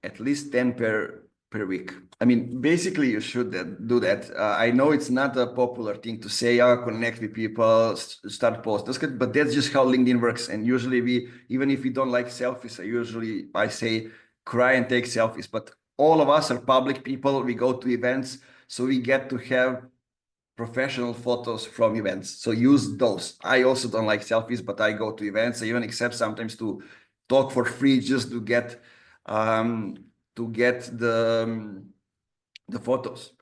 Speaker 2: at least 10 per week. I mean, basically you should do that. I know it's not a popular thing to say, connect with people, start posts, but that's just how LinkedIn works. And usually even if we don't like selfies, I say cry and take selfies, but all of us are public people. We go to events, so we get to have professional photos from events. So use those. I also don't like selfies, but I go to events. I even accept sometimes to talk for free just to get the photos,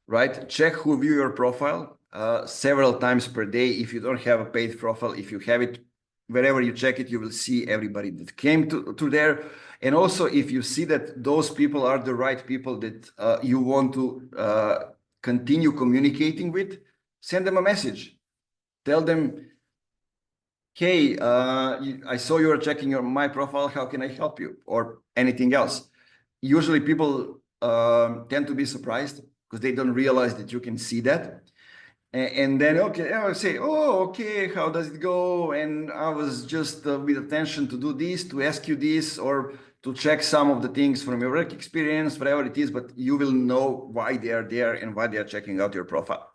Speaker 2: right? Check who view your profile several times per day. If you don't have a paid profile, if you have it, wherever you check it, you will see everybody that came to there. And also, if you see that those people are the right people that you want to continue communicating with, send them a message. Tell them, hey, I saw you are checking my profile. How can I help you? Or anything else. usually people tend to be surprised because they don't realize that you can see that. And then, okay, I say, oh, okay, how does it go? And I was just with attention to do this, to ask you this, or to check some of the things from your work experience, whatever it is, but you will know why they are there and why they are checking out your profile.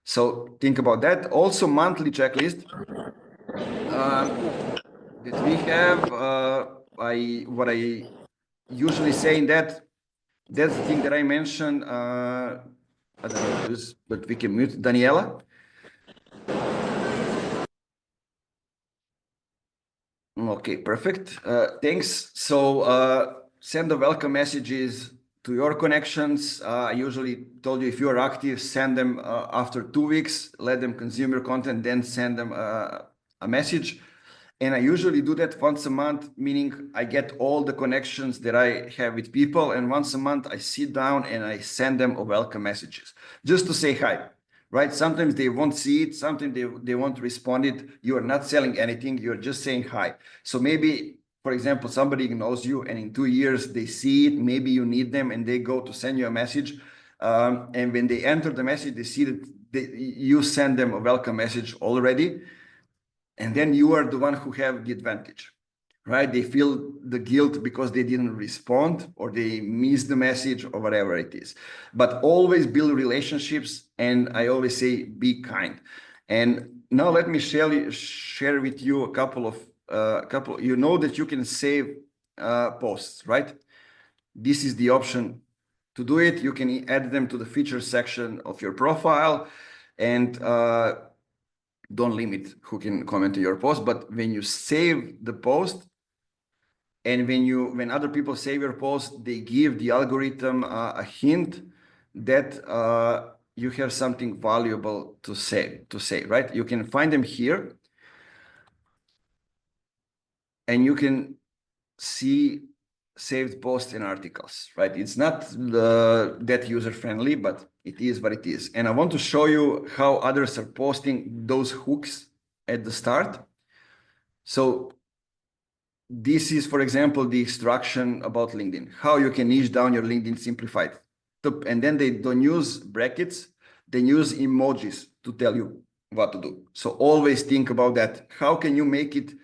Speaker 2: So think about that. Also, monthly checklist that we have. What I usually say in that's the thing that I mentioned. I don't know this, but we can mute Daniela. Okay, perfect. Thanks. So send the welcome messages to your connections. I usually told you if you are active, send them after 2 weeks, let them consume your content, then send them a message. And I usually do that once a month, meaning I get all the connections that I have with people. And once a month, I sit down and I send them a welcome messages just to say hi. Right? Sometimes they won't see it. Sometimes they won't respond it. You are not selling anything. You're just saying hi. So maybe, for example, somebody knows you and in 2 years they see it. Maybe you need them and they go to send you a message. And when they enter the message, they see that you send them a welcome message already. And then you are the one who have the advantage, right? They feel the guilt because they didn't respond or they missed the message or whatever it is. But always build relationships. And I always say, be kind. And now let me share with you a couple, you know that you can save posts, right? This is the option to do it. You can add them to the features section of your profile and don't limit who can comment to your post, but when you save the post and when other people save your post, they give the algorithm a hint that you have something valuable to say, right? You can find them here and you can see saved posts and articles, right? It's not that user-friendly, but it is what it is. And I want to show you how others are posting those hooks at the start. So this is, for example, the instruction about LinkedIn, how you can niche down your LinkedIn simplified. And then they don't use brackets, they use emojis to tell you what to do. So always think about that. How can you make it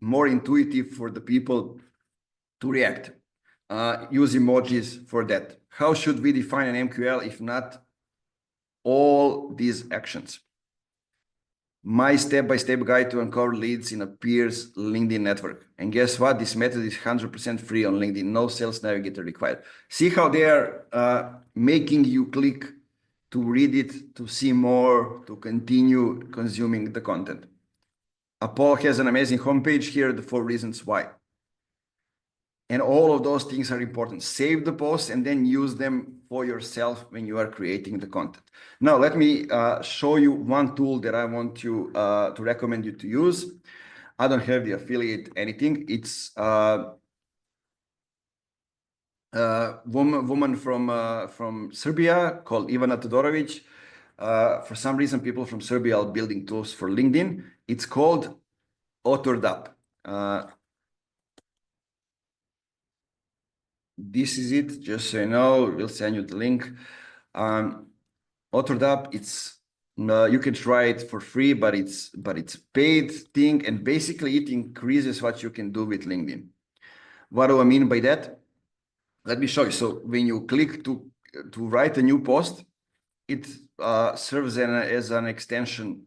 Speaker 2: more intuitive for the people to react? Use emojis for that. How should we define an MQL if not all these actions? My step-by-step guide to uncover leads in a peer's LinkedIn network. And guess what? This method is 100% free on LinkedIn. No sales navigator required. See how they are making you click to read it, to see more, to continue consuming the content. Paul has an amazing homepage. Here are the 4 reasons why. And all of those things are important. Save the posts and then use them for yourself when you are creating the content. Now, let me show you one tool that I want you to recommend you to use. I don't have the affiliate anything. It's woman from Serbia called Ivana Todorovic. For some reason, people from Serbia are building tools for LinkedIn. It's called AuthorDAP. This is it, just so you know. We'll send you the link. AuthorDAP, it's you can try it for free, but it's paid thing, and basically it increases what you can do with LinkedIn. What do I mean by that? Let me show you. So when you click to write a new post, it serves as an extension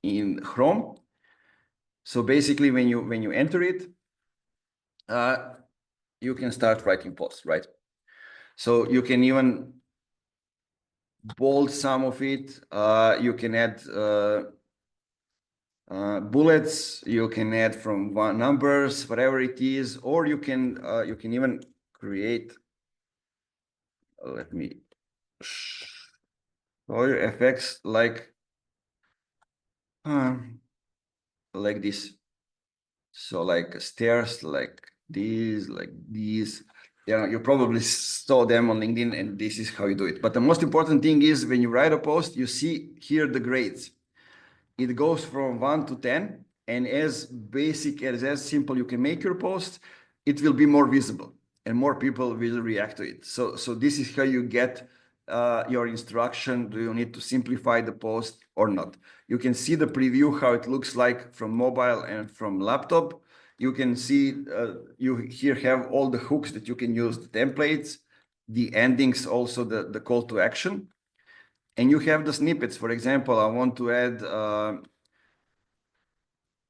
Speaker 2: in Chrome. So basically, when you enter it, you can start writing posts, right? So you can even bold some of it. You can add bullets. You can add from numbers, whatever it is, or you can even create. Let me show you effects like this. So like stairs, like these, like these. Yeah, you probably saw them on LinkedIn, and this is how you do it. But the most important thing is when you write a post, you see here the grades. It goes from 1 to 10, and as basic as simple you can make your post, it will be more visible. and more people will react to it. So this is how you get your instruction. Do you need to simplify the post or not? You can see the preview, how it looks like from mobile and from laptop. You can see, you here have all the hooks that you can use, the templates, the endings, also the call to action. And you have the snippets. For example, I want to add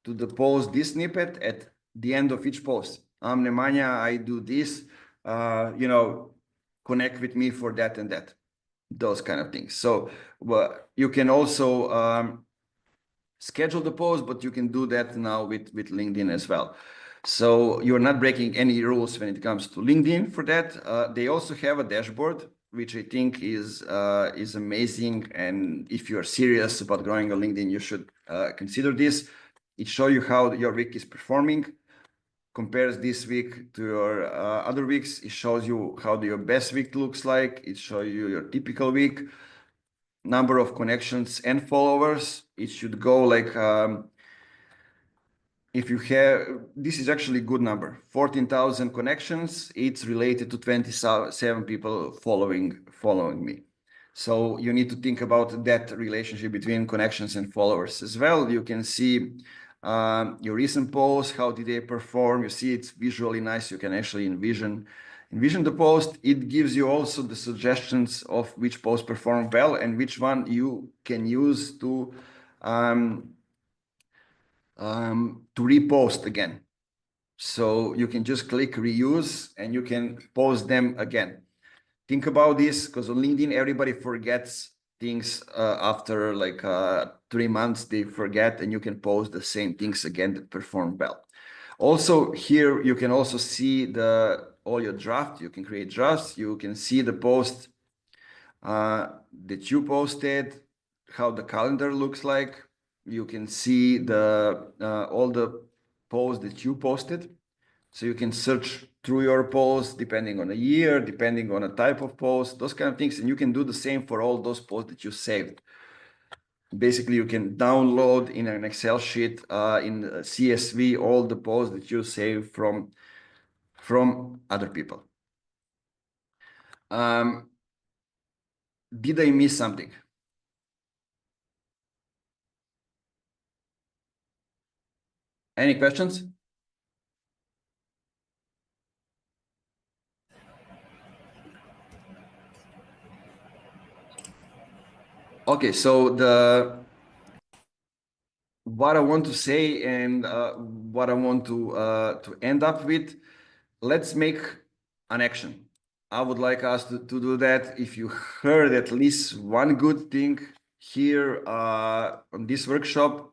Speaker 2: to the post this snippet at the end of each post. I'm Nemanja, I do this, you know, connect with me for that and that, those kind of things. So you can also schedule the post, but you can do that now with LinkedIn as well. So you're not breaking any rules when it comes to LinkedIn for that. They also have a dashboard, which I think is amazing. And if you're serious about growing on LinkedIn, you should consider this. It shows you how your week is performing, compares this week to your other weeks. It shows you how your best week looks like. It shows you your typical week, number of connections and followers. It should go like, if you have, this is actually a good number, 14,000 connections. It's related to 27 people following me. So you need to think about that relationship between connections and followers as well. You can see your recent posts, how did they perform? You see it's visually nice. You can actually envision the post. It gives you also the suggestions of which post performed well and which one you can use to repost again. So you can just click reuse and you can post them again. Think about this, because on LinkedIn, everybody forgets things after like 3 months, they forget, and you can post the same things again that perform well. Also here, you can also see all your drafts. You can create drafts. You can see the post that you posted, how the calendar looks like. You can see all the posts that you posted. So you can search through your posts, depending on a year, depending on a type of post, those kind of things. And you can do the same for all those posts that you saved. Basically, you can download in an Excel sheet, in CSV, all the posts that you save from other people. Did I miss something? Any questions? Okay, so what I want to say and what I want to end up with, let's make an action. I would like us to do that. If you heard at least one good thing here on this workshop,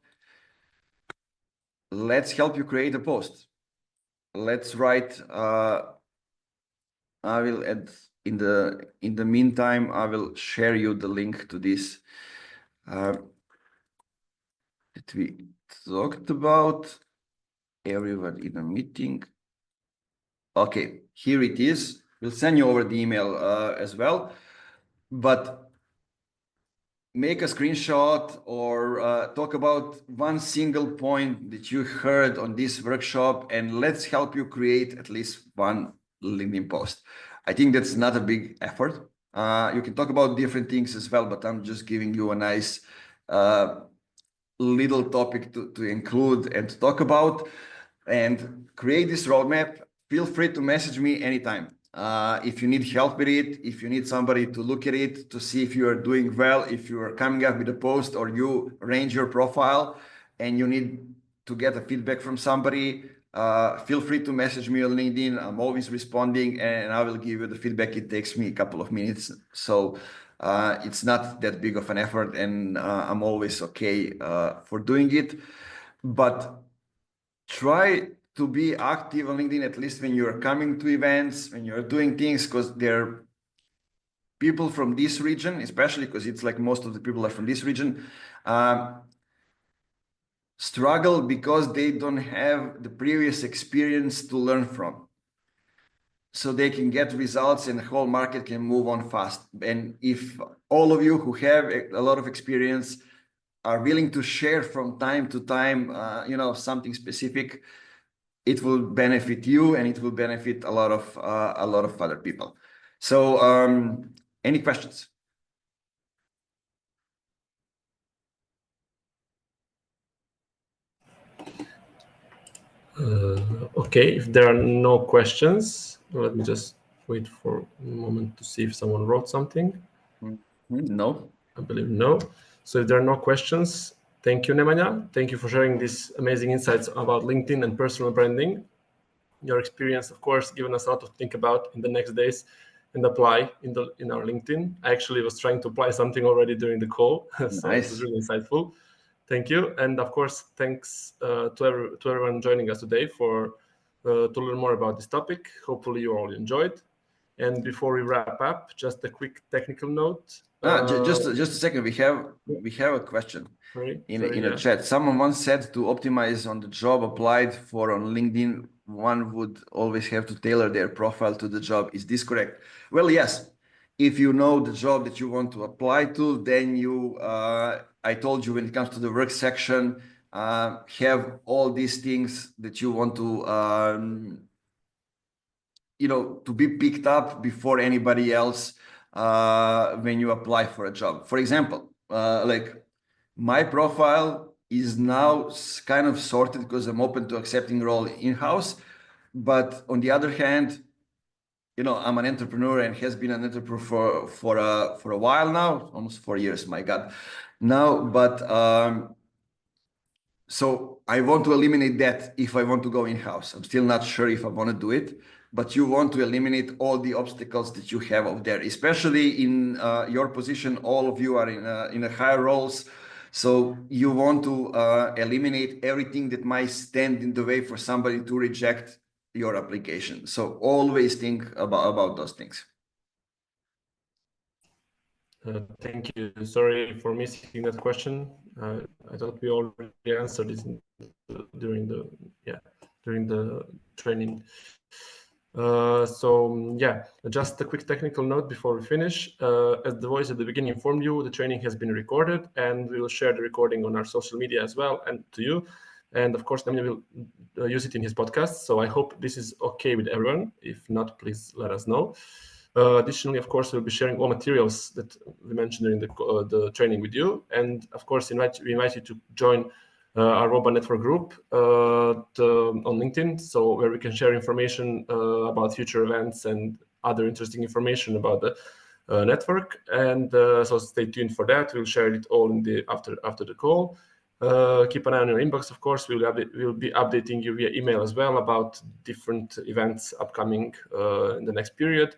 Speaker 2: let's help you create a post. Let's write. I will add in the meantime, I will share you the link to this that we talked about. Everyone in a meeting. Okay, here it is. We'll send you over the email as well, but make a screenshot or talk about one single point that you heard on this workshop, and let's help you create at least one LinkedIn post. I think that's not a big effort. You can talk about different things as well, but I'm just giving you a nice little topic to include and to talk about, and create this roadmap. Feel free to message me anytime. If you need help with it, if you need somebody to look at it, to see if you are doing well, if you are coming up with a post or you arrange your profile and you need to get a feedback from somebody, feel free to message me on LinkedIn. I'm always responding and I will give you the feedback. It takes me a couple of minutes. So it's not that big of an effort, and I'm always okay for doing it. But try to be active on LinkedIn, at least when you're coming to events, when you're doing things, because there are people from this region, especially because it's like most of the people are from this region, struggle because they don't have the previous experience to learn from. So they can get results and the whole market can move on fast. And if all of you who have a lot of experience are willing to share from time to time, you know, something specific, it will benefit you and it will benefit a lot of other people. So any questions?
Speaker 1: Okay, if there are no questions, let me just wait for a moment to see if someone wrote something.
Speaker 2: No.
Speaker 1: I believe no. So if there are no questions, thank you, Nemanja. Thank you for sharing these amazing insights about LinkedIn and personal branding. Your experience, of course, given us a lot to think about in the next days and apply in our LinkedIn. I actually was trying to apply something already during the call, so
Speaker 2: Nice.
Speaker 1: it was really insightful. Thank you, and of course, thanks to everyone joining us today for to learn more about this topic. Hopefully, you all enjoyed. And before we wrap up, just a quick technical note.
Speaker 2: Just a second. We have a question in a chat. Someone once said to optimize on the job applied for on LinkedIn, one would always have to tailor their profile to the job. Is this correct? Well, yes. If you know the job that you want to apply to, then you, I told you when it comes to the work section, have all these things that you want to, to be picked up before anybody else when you apply for a job. For example, like my profile is now kind of sorted because I'm open to accepting role in-house. But on the other hand, I'm an entrepreneur and has been an entrepreneur for a while now, almost 4 years, my God. Now, but so I want to eliminate that if I want to go in-house. I'm still not sure if I want to do it, but you want to eliminate all the obstacles that you have out there, especially in your position. All of you are in a higher roles. So you want to eliminate everything that might stand in the way for somebody to reject your application. So always think about those things.
Speaker 1: Thank you. Sorry for missing that question. I thought we already answered it during the training. So yeah, just a quick technical note before we finish. As the voice at the beginning informed you, the training has been recorded, and we will share the recording on our social media as well and to you. And of course, Nemanja will use it in his podcast. So I hope this is okay with everyone. If not, please let us know. Additionally, of course, we'll be sharing all materials that we mentioned during the training with you. And of course, we invite you to join our Roba Network group on LinkedIn, so where we can share information about future events and other interesting information about the network. And so stay tuned for that. We'll share it all after the call. Keep an eye on your inbox, of course. We'll be updating you via email as well about different events upcoming in the next period.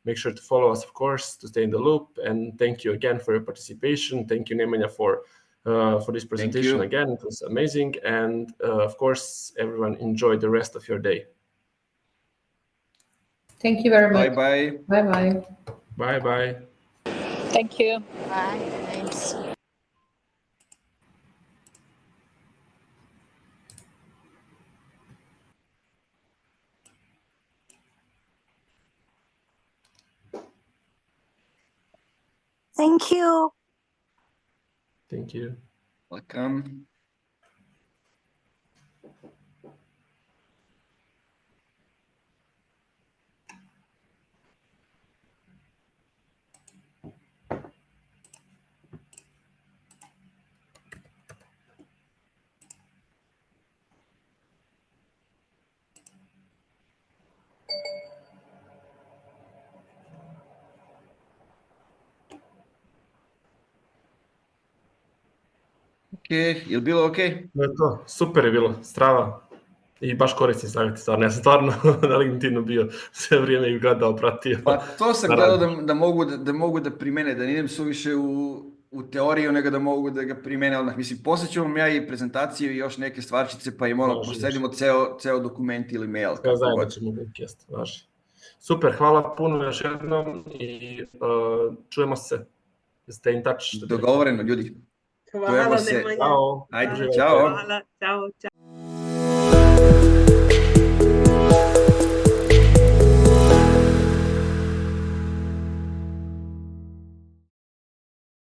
Speaker 1: Make sure to follow us, of course, to stay in the loop. And thank you again for your participation. Thank you, Nemanja, for this presentation again. It was amazing. And of course, everyone enjoy the rest of your day.
Speaker 5: Thank you very much.
Speaker 2: Bye-bye.
Speaker 5: Bye-bye.
Speaker 1: Bye-bye.
Speaker 3: Thank you.
Speaker 6: Bye. Thanks. Thank you.
Speaker 1: Thank you.
Speaker 2: Welcome. Je li bilo ok?
Speaker 1: To, super je bilo, strava. I baš koristim savjeti, stvarno. Ja sam stvarno na LinkedInu bio sve vrijeme i gledao, pratio.
Speaker 2: Pa to sam gledao da mogu da primene, da ne idem suviše u teoriju, nego da mogu da ga primene odmah. Mislim, poslije ću vam ja i prezentaciju i još neke stvarčice, pa im prosledimo ceo dokument ili mail.
Speaker 1: Sve zajedno ćemo podcast, važi. Super, hvala puno još jednom i čujemo se. Stay in touch.
Speaker 2: Dogovoreno, ljudi.
Speaker 6: Hvala, Nemanja.
Speaker 2: Ajde, čao.
Speaker 6: Hvala, čao.